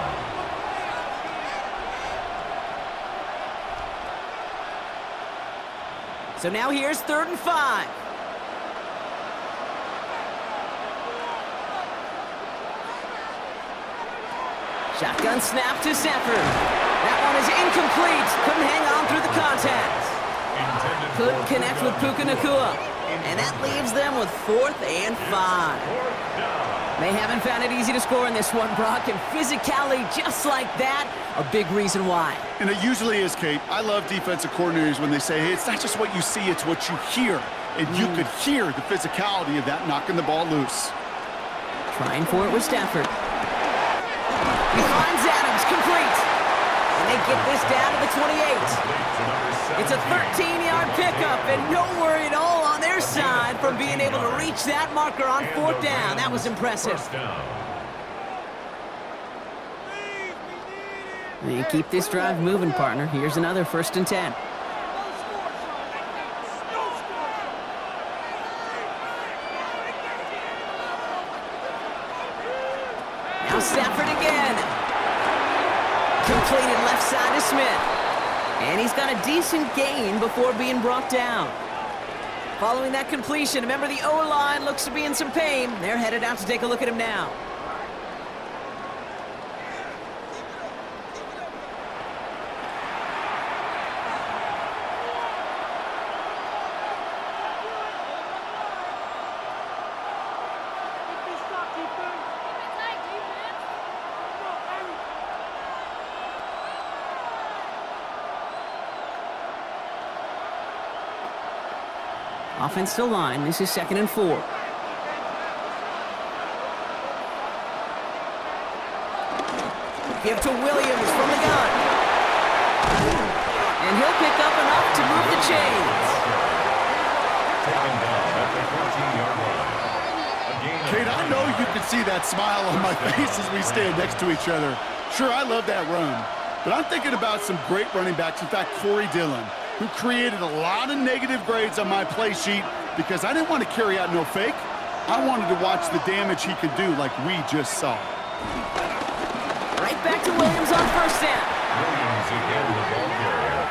Speaker 1: So now here's 3rd and 5. Shotgun snap to Stafford. That one is incomplete. Couldn't hang on through the contact. Couldn't connect with Puka Nacua. And that leaves them with 4th and 5. They haven't found it easy to score in this one, Brock, and physicality just like that, a big reason why.
Speaker 2: And it usually is, Kate. I love defensive coordinators when they say, hey, it's not just what you see, it's what you hear. And you could hear the physicality of that knocking the ball loose.
Speaker 1: Trying for it with Stafford. He finds Adams, complete. And they get this down to the 28. It's a 13-yard pickup, and no worry at all on their side from being able to reach that marker on 4th down. That was impressive. You keep this drive moving, partner. Here's another 1st and 10. Now Stafford again. Completed left side to Smith. And he's got a decent gain before being brought down. Following that completion, remember the O-line looks to be in some pain. They're headed out to take a look at him now. Offensive line, this is 2nd and 4. Give to Williams from the gun. And he'll pick up enough to move the chains.
Speaker 3: Taken down at the 14-yard line.
Speaker 2: Kate, I know you can see that smile on my face as we stand next to each other. Sure, I love that run. But I'm thinking about some great running backs. In fact, Corey Dillon, who created a lot of negative grades on my play sheet because I didn't want to carry out no fake. I wanted to watch the damage he could do like we just saw.
Speaker 1: Right back to Williams Rams on first down.
Speaker 3: Williams again, the ball carrier.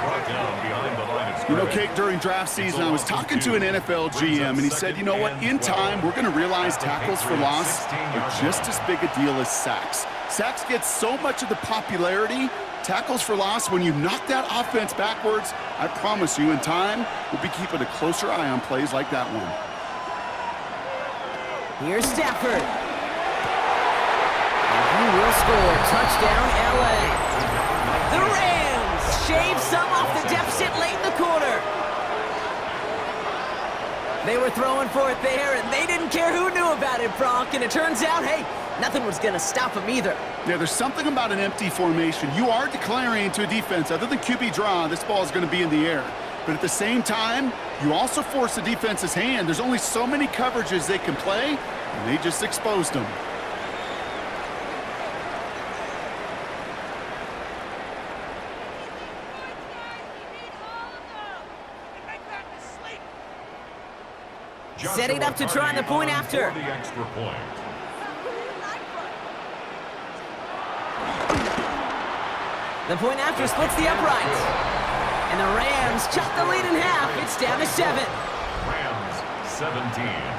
Speaker 3: Brought down behind the line of
Speaker 2: You know,
Speaker 3: scrimmage.
Speaker 2: Kate, during draft season, I was talking to an NFL GM, and he said, you know what, in time, we're going to realize tackles for loss are just as big a deal as sacks. Sacks get so much of the popularity. Tackles for loss, when you knock that offense backwards, I promise you, in time, we'll be keeping a closer eye on plays like that one.
Speaker 1: Here's Stafford. And he will score. Touchdown, LA. The Rams shave some off the deficit late in the quarter. They were throwing for it there, and they didn't care who knew about it, Brock. And it turns out, hey, nothing was going to stop them either.
Speaker 2: Yeah, there's something about an empty formation. You are declaring to a defense, other than QB draw, this ball is going to be in the air. But at the same time, you also force the defense's hand. There's only so many coverages they can play, and they just exposed them.
Speaker 1: Setting up to try the point after.
Speaker 3: For the extra point.
Speaker 1: The point after splits the uprights. And the Rams chop the lead in half. It's down to 7.
Speaker 3: Rams 17.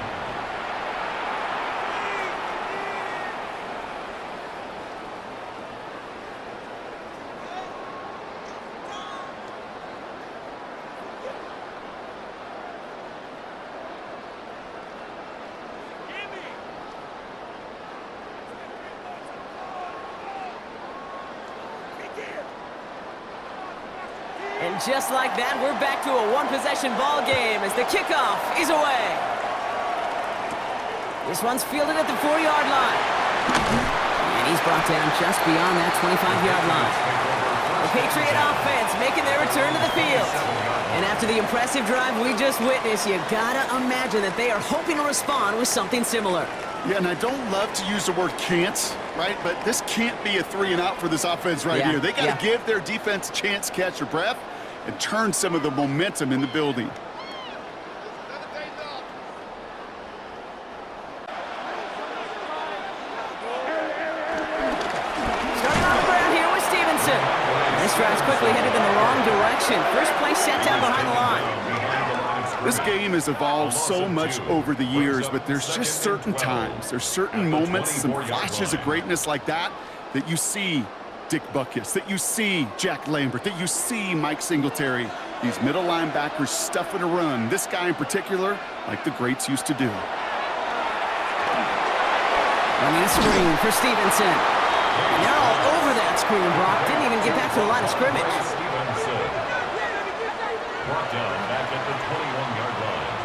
Speaker 1: And just like that, we're back to a one-possession ball game as the kickoff is away. This one's fielded at the 4-yard line. And he's brought down just beyond that 25-yard line. The Patriot offense making their return to the field. And after the impressive drive we just witnessed, you gotta imagine that they are hoping to respond with something similar.
Speaker 2: Yeah, and I don't love to use the word can't, right? But this can't be a 3-and-out for this offense right here. They got to give their defense a chance to catch their breath and turn some of the momentum in the building.
Speaker 1: Starting off the ground here with Stevenson. This drive's quickly headed in the wrong direction. First play set down behind the line.
Speaker 2: This game has evolved so much over the years, but there's just certain times, there's certain moments, some flashes of greatness like that you see Dick Butkus, that you see Jack Lambert, that you see Mike Singletary. These middle linebackers stuffing a run. This guy in particular, like the greats used to do.
Speaker 1: Running a screen for Stevenson. And they're all over that screen, Brock. Didn't even get back to the line of scrimmage.
Speaker 3: Stevenson. Brought down back at the 21-yard line.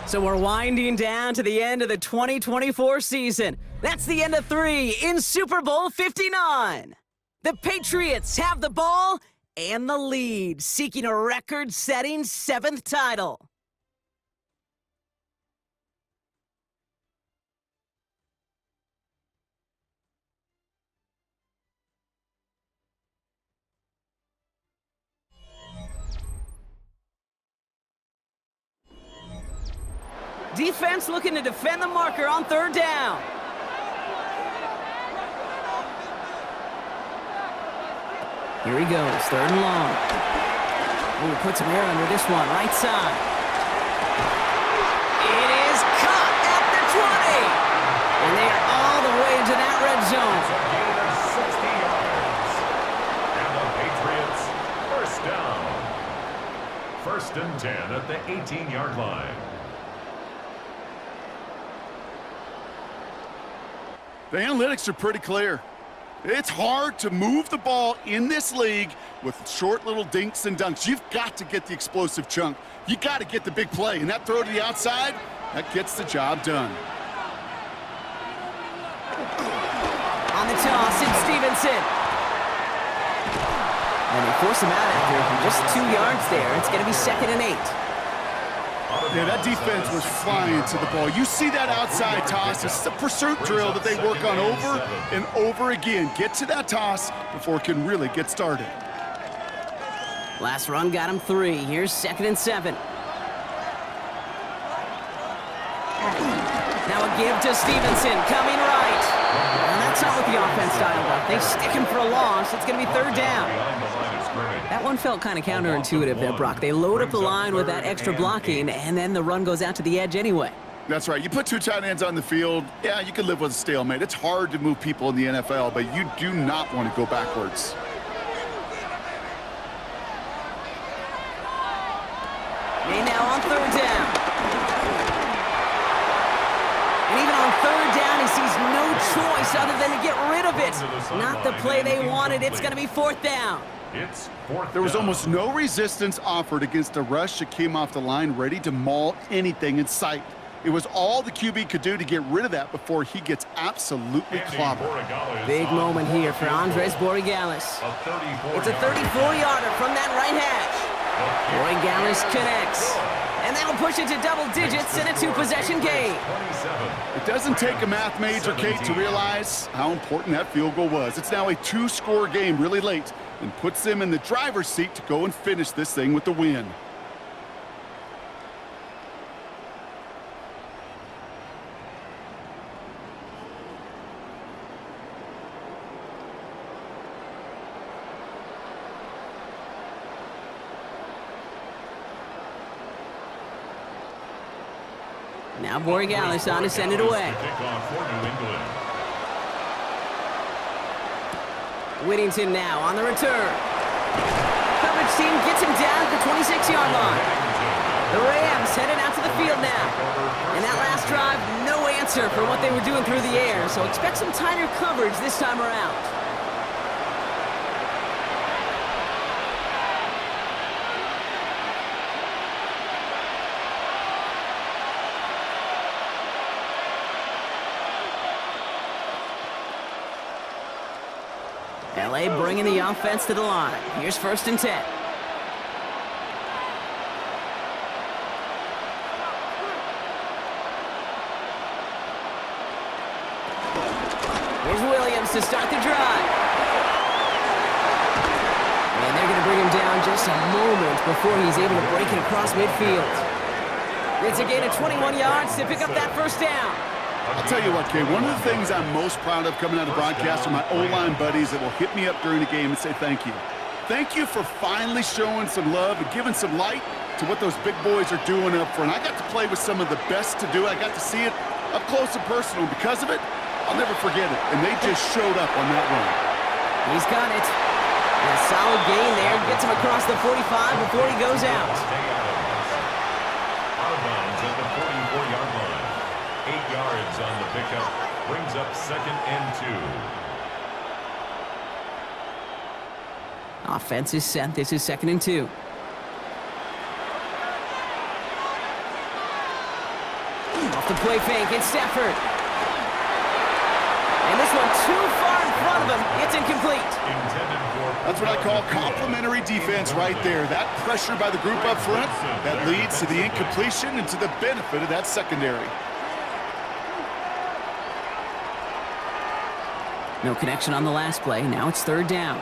Speaker 1: So we're winding down to the end of the 2024 season. That's the end of 3 in Super Bowl 59. The Patriots have the ball and the lead, seeking a record-setting 7th title. Defense looking to defend the marker on 3rd down. Here he goes, 3rd and long. Ooh, puts him air under this one, right side. It is caught at the 20. And they are all the way into that red zone.
Speaker 3: It's a gain of 60 yards. And the Patriots, 1st and 10 at the 18-yard line.
Speaker 2: The analytics are pretty clear. It's hard to move the ball in this league with short little dinks and dunks. You've got to get the explosive chunk. You got to get the big play. And that throw to the outside, that gets the job done.
Speaker 1: On the toss, it's Stevenson. And they force him out after just 2 yards there. It's going to be 2nd and 8.
Speaker 2: Yeah, that defense was flying to the ball. You see that outside toss. This is a pursuit drill that they work on over and over again. Get to that toss before it can really get started.
Speaker 1: Last run got him 3. Here's 2nd and 7. Now a give to Stevenson, coming right. And that's not what the offense dialed up. They stick him for a loss. It's going to be 3rd down. That one felt kind of counterintuitive there, Brock. They load up the line with that extra blocking, and then the run goes out to the edge anyway.
Speaker 2: That's right. You put 2 tight ends on the field, yeah, you can live with a stalemate. It's hard to move people in the NFL, but you do not want to go backwards.
Speaker 1: They now on 3rd down. And even on 3rd down, he sees no choice other than to get rid of it. Not the play they wanted. It's going to be 4th down.
Speaker 3: It's 4th
Speaker 2: There was
Speaker 3: down.
Speaker 2: almost no resistance offered against a rush that came off the line ready to maul anything in sight. It was all the QB could do to get rid of that before he gets absolutely clobbered.
Speaker 1: Big moment here for Andres Borregales. It's a 34-yarder from that right hash. Borregales connects. And that'll push it to double digits in a 2-possession game.
Speaker 2: It doesn't take a math major, Kate, to realize how important that field goal was. It's now a 2-score game really late and puts them in the driver's seat to go and finish this thing with the win.
Speaker 1: Now Borregales on to send it away. Whittington now on the return. Coverage team gets him down at the 26-yard line. The Rams headed out to the field now. And that last drive, no answer for what they were doing through the air, so expect some tighter coverage this time around. LA bringing the offense to the line. Here's 1st and 10. Here's Williams to start the drive. And they're going to bring him down just a moment before he's able to break it across midfield. It's a gain of 21 yards to pick up that 1st down.
Speaker 2: I'll tell you what, Kay, one of the things I'm most proud of coming out of broadcast are my O-line buddies that will hit me up during the game and say thank you. Thank you for finally showing some love and giving some light to what those big boys are doing up front. I got to play with some of the best to do it. I got to see it up close and personal. Because of it, I'll never forget it. And they just showed up on that run.
Speaker 1: He's got it. A solid gain there. Gets him across the 45 before he goes out.
Speaker 3: Out of bounds at the 44-yard line. 8 yards on the pickup. Brings up 2nd and 2.
Speaker 1: Offense is set. This is 2nd and 2. Off the play fake. It's Stafford. And this one too far in front of him. It's incomplete.
Speaker 2: That's what I call complimentary defense right there. That pressure by the group up front, that leads to the incompletion and to the benefit of that secondary.
Speaker 1: No connection on the last play. Now it's 3rd down.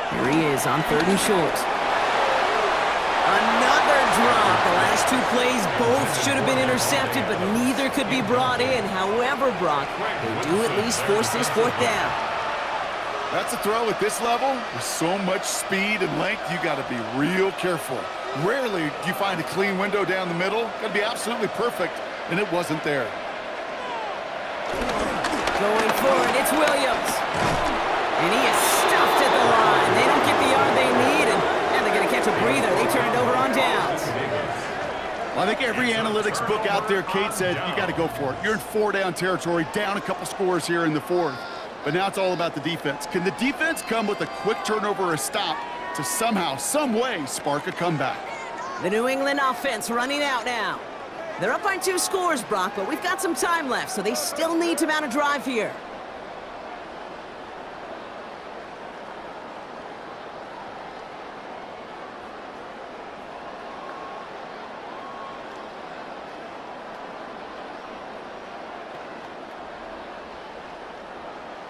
Speaker 1: Here he is on 3rd and short. Another drop. The last 2 plays both should have been intercepted, but neither could be brought in. However, Brock, they do at least force this 4th down.
Speaker 2: That's a throw at this level. With so much speed and length, you got to be real careful. Rarely do you find a clean window down the middle. Got to be absolutely perfect, and it wasn't there.
Speaker 1: Going forward, it's Williams. And he is stuffed at the line. They don't get the yard they need, and they're going to catch a breather. They turn it over on downs.
Speaker 2: Well, I think every analytics book out there, Kate, said you got to go for it. You're in 4-down territory, down a couple scores here in the 4th. But now it's all about the defense. Can the defense come with a quick turnover or a stop to somehow, some way, spark a comeback?
Speaker 1: The New England offense running out now. They're up by 2 scores, Brock, but we've got some time left, so they still need to mount a drive here.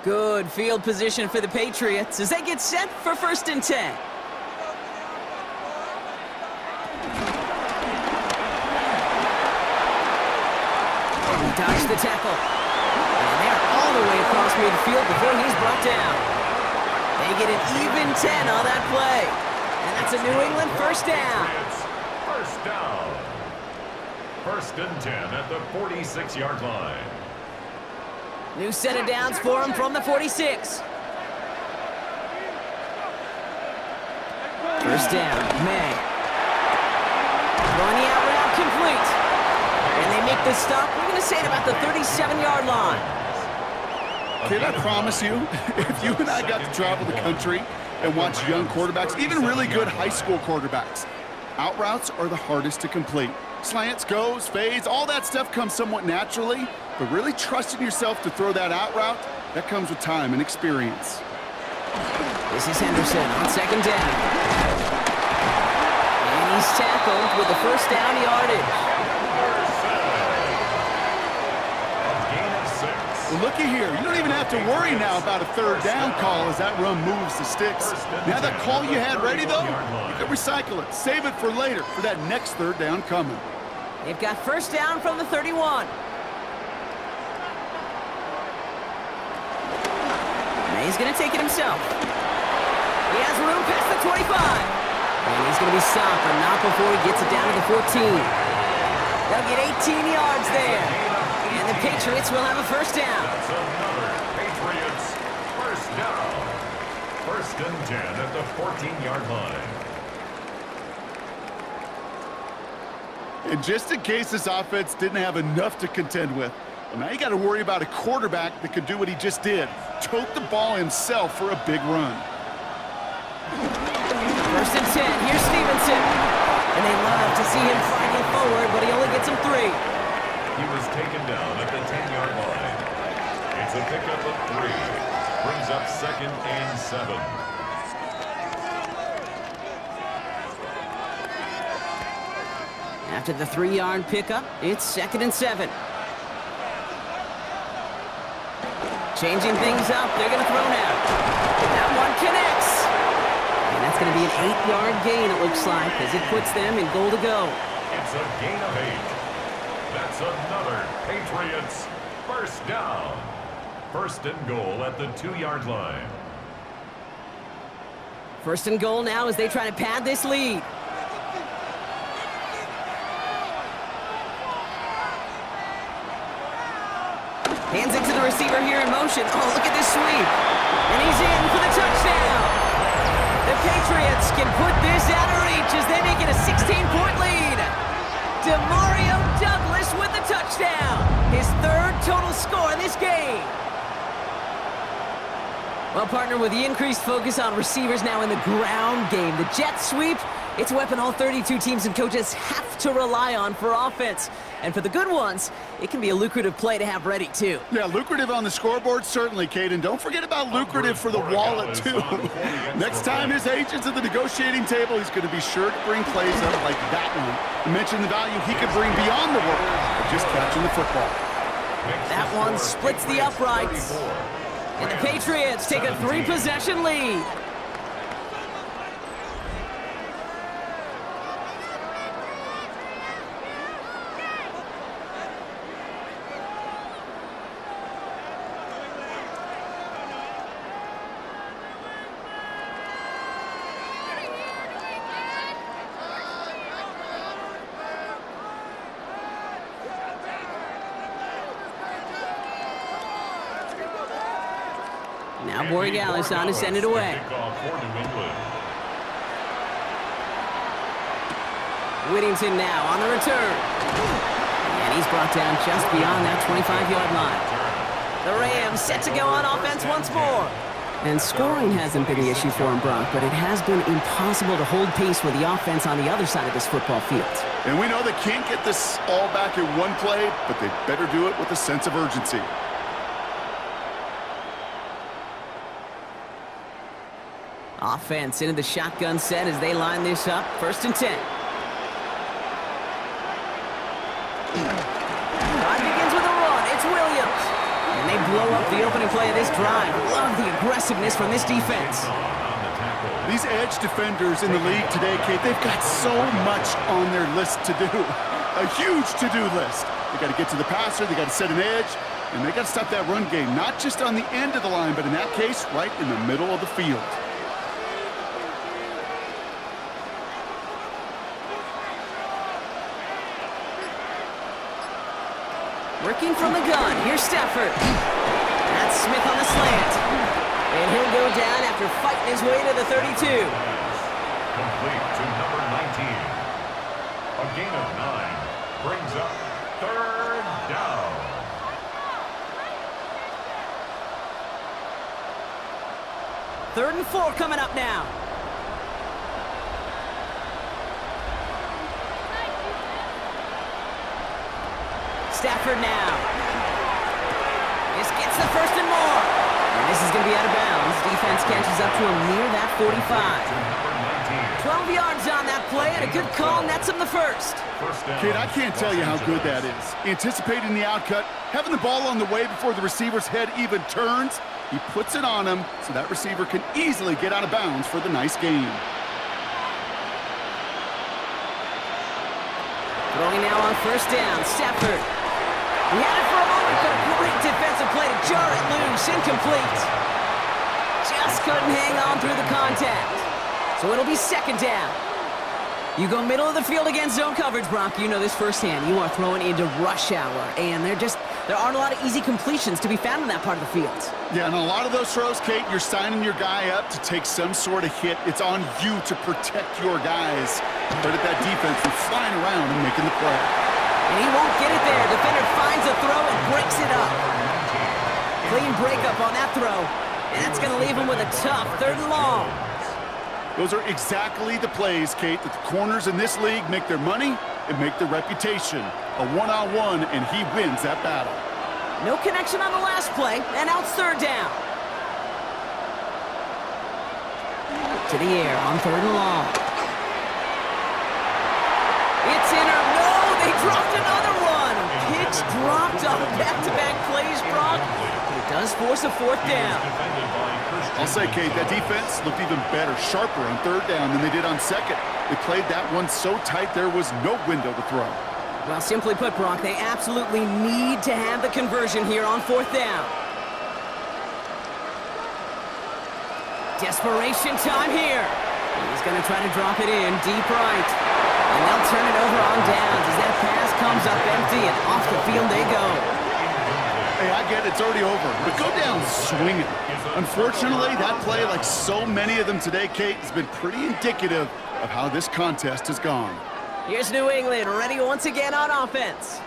Speaker 1: Good field position for the Patriots as they get set for 1st and 10. He dodged the tackle. And they're all the way across midfield before he's brought down. They get an even 10 on that play. And that's a New England 1st down.
Speaker 3: First down. 1st and 10 at the 46-yard line.
Speaker 1: New set of downs for him from the 46. 1st down, May. Throwing the out route complete. And they make the stop, we're going to say it about the 37-yard line.
Speaker 2: Kid, I promise you, if you and I got to travel the country and watch young quarterbacks, even really good high school quarterbacks, out routes are the hardest to complete. Slants, goes, fades, all that stuff comes somewhat naturally, but really trusting yourself to throw that out route, that comes with time and experience.
Speaker 1: This is Henderson on 2nd down. And he's tackled with the 1st down yardage.
Speaker 2: Well, looky here. You don't even have to worry now about a 3rd down call as that run moves the sticks. Now that call you had ready, though, you can recycle it. Save it for later for that next 3rd down coming.
Speaker 1: They've got 1st down from the 31. He's going to take it himself. He has room past the 25. And he's going to be stopped, but not before he gets it down to the 14. They'll get 18 yards there. And the Patriots will have a 1st down.
Speaker 3: That's another Patriots 1st down. 1st and 10 at the 14-yard line.
Speaker 2: And just in case this offense didn't have enough to contend with, well, now you got to worry about a quarterback that could do what he just did. Tote the ball himself for a big run.
Speaker 1: 1st and 10, here's Stevenson. And they love to see him fighting forward, but he only gets him 3.
Speaker 3: He was taken down at the 10-yard line. It's a pickup of 3. Brings up 2nd and 7.
Speaker 1: After the 3-yard pickup, it's 2nd and 7. Changing things up, they're going to throw now. That one connects. And that's going to be an 8-yard gain, it looks like, as it puts them in goal to go.
Speaker 3: It's a gain of 8. That's another Patriots 1st down. 1st and goal at the 2-yard line.
Speaker 1: 1st and goal now as they try to pad this lead. Hands it to the receiver here in motion. Oh, look at this sweep. And he's in for the touchdown. The Patriots can put this out of reach as they make it a 16-point lead. Demario Douglas with the touchdown. His 3rd total score in this game. Well, partner, with the increased focus on receivers now in the ground game, the jet sweep, it's a weapon all 32 teams and coaches have to rely on for offense. And for the good ones, it can be a lucrative play to have ready, too.
Speaker 2: Yeah, lucrative on the scoreboard, certainly, Caden. Don't forget about lucrative for the wallet, too. Next time his agent's at the negotiating table, he's going to be sure to bring plays up like that one. You mentioned the value he could bring beyond the work of just catching the football.
Speaker 1: That one splits the uprights. And the Patriots take a 3-possession lead. Now Borregales on to send it away. Whittington now on the return. And he's brought down just beyond that 25-yard line. The Rams set to go on offense once more. And scoring hasn't been the issue for him, Brock, but it has been impossible to hold pace with the offense on the other side of this football field.
Speaker 2: And we know they can't get this all back in one play, but they better do it with a sense of urgency.
Speaker 1: Offense into the shotgun set as they line this up. 1st and 10. Drive begins with a run. It's Williams. And they blow up the opening play of this drive. Love the aggressiveness from this defense.
Speaker 2: These edge defenders in the league today, Kate, they've got so much on their list to do. A huge to-do list. They got to get to the passer, they got to set an edge, and they got to stop that run game, not just on the end of the line, but in that case, right in the middle of the field.
Speaker 1: Working from the gun, here's Stafford. That's Smith on the slant. And he'll go down after fighting his way to the 32.
Speaker 3: Complete to number 19. A gain of 9 brings up 3rd down.
Speaker 1: Third and 4 coming up now. Stafford now. This gets the first and more. And this is going to be out of bounds. Defense catches up to him near that 45. 12 yards on that play, and a good call nets him the first.
Speaker 2: Kate, I can't tell you how good that is. Anticipating the outcut, having the ball on the way before the receiver's head even turns, he puts it on him so that receiver can easily get out of bounds for the nice gain.
Speaker 1: Throwing now on first down, Stafford. He had it for a moment, but a great defensive play to jar it loose. Incomplete. Just couldn't hang on through the contact. So it'll be second down. You go middle of the field against zone coverage, Brock. You know this firsthand. You are throwing into rush hour, and there aren't a lot of easy completions to be found in that part of the field.
Speaker 2: Yeah, and a lot of those throws, Kate, you're signing your guy up to take some sort of hit. It's on you to protect your guys. Credit that defense for flying around and making the play.
Speaker 1: And he won't get it there. Defender finds a throw and breaks it up. Clean breakup on that throw. And that's going to leave him with a tough 3rd and long.
Speaker 2: Those are exactly the plays, Kate, that the corners in this league make their money and make their reputation. A one-on-one, and he wins that battle.
Speaker 1: No connection on the last play, and now it's 3rd down. To the air on 3rd and long. It's in or no, they dropped another one. Pitch dropped on back-to-back plays, Brock. It does force a 4th down.
Speaker 2: I'll say, Kate, that defense looked even better, sharper on 3rd down than they did on 2nd. They played that one so tight there was no window to throw.
Speaker 1: Well, simply put, Brock, they absolutely need to have the conversion here on 4th down. Desperation time here. He's going to try to drop it in deep right. And they'll turn it over on downs as that pass comes up empty, and off the field they go.
Speaker 2: Hey, I get it, it's already over, but go down swinging. Unfortunately, that play, like so many of them today, Kate, has been pretty indicative of how this contest has gone.
Speaker 1: Here's New England, ready once again on offense.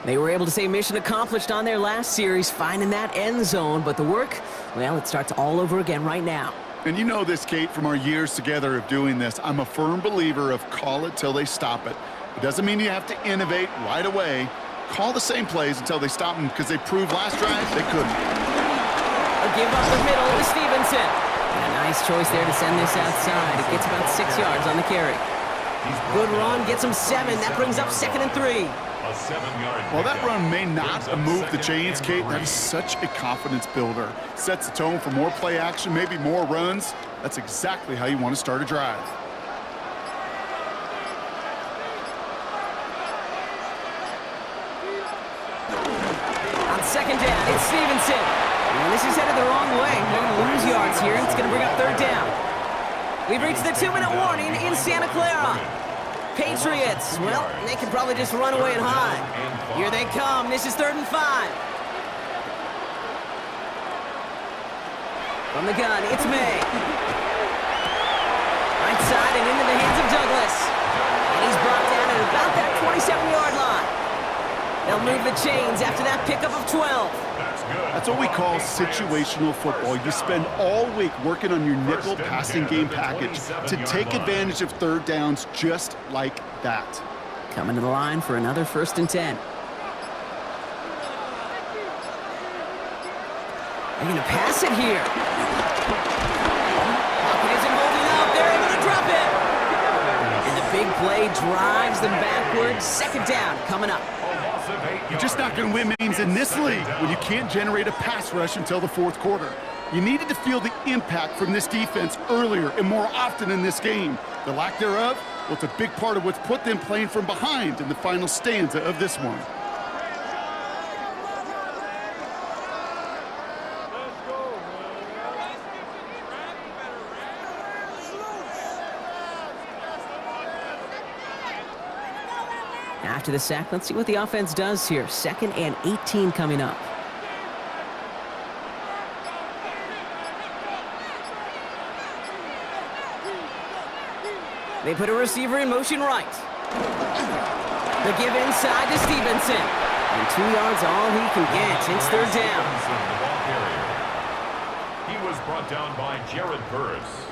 Speaker 1: They were able to say mission accomplished on their last series, finding that end zone, but the work, well, it starts all over again right now.
Speaker 2: And you know this, Kate, from our years together of doing this. I'm a firm believer of call it till they stop it. It doesn't mean you have to innovate right away. Call the same plays until they stop them, because they proved last drive they couldn't.
Speaker 1: A give up the middle to Stevenson. And a nice choice there to send this outside. It gets about 6 yards on the carry. Good run, gets him 7. That brings up 2nd and 3.
Speaker 2: While that run may not move the chains, Kate, that is such a confidence builder. Sets the tone for more play action, maybe more runs. That's exactly how you want to start a drive.
Speaker 1: On 2nd down, it's Stevenson. And this is headed the wrong way. They're going to lose yards here. It's going to bring up 3rd down. We've reached the 2-minute warning in Santa Clara. Patriots, well, they can probably just run away and hide. Here they come. This is 3rd and 5. From the gun, it's May. Right side and into the hands of Douglas. And he's brought down at about that 27-yard line. They'll move the chains after that pickup of 12.
Speaker 2: That's what we call situational football. You spend all week working on your nickel passing game package to take advantage of 3rd downs just like that.
Speaker 1: Coming to the line for another 1st and 10. They're going to pass it here. Pocket isn't holding out. They're able to drop it. And the big play drives them backwards. 2nd down coming up.
Speaker 3: Impressive 8 yards.
Speaker 2: You're just not going to win games in this league when you can't generate a pass rush until the fourth quarter. You needed to feel the impact from this defense earlier and more often in this game. The lack thereof, well, it's a big part of what's put them playing from behind in the final stanza of this one.
Speaker 1: After the sack, let's see what the offense does here. 2nd and 18 coming up. They put a receiver in motion right. The give inside to Stevenson. And 2 yards all he can get. It's 3rd down.
Speaker 3: The ball carrier. He was brought down by Jared Burris.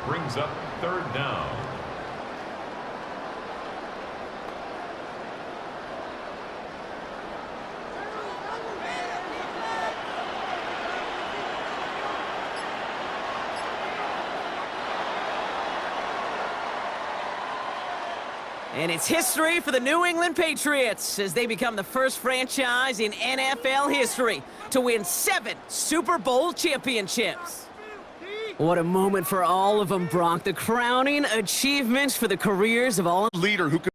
Speaker 3: Brings up 3rd down.
Speaker 1: And it's history for the New England Patriots as they become the first franchise in NFL history to win 7 Super Bowl championships. What a moment for all of them, Brock. The crowning achievements for the careers of all
Speaker 2: Leader who can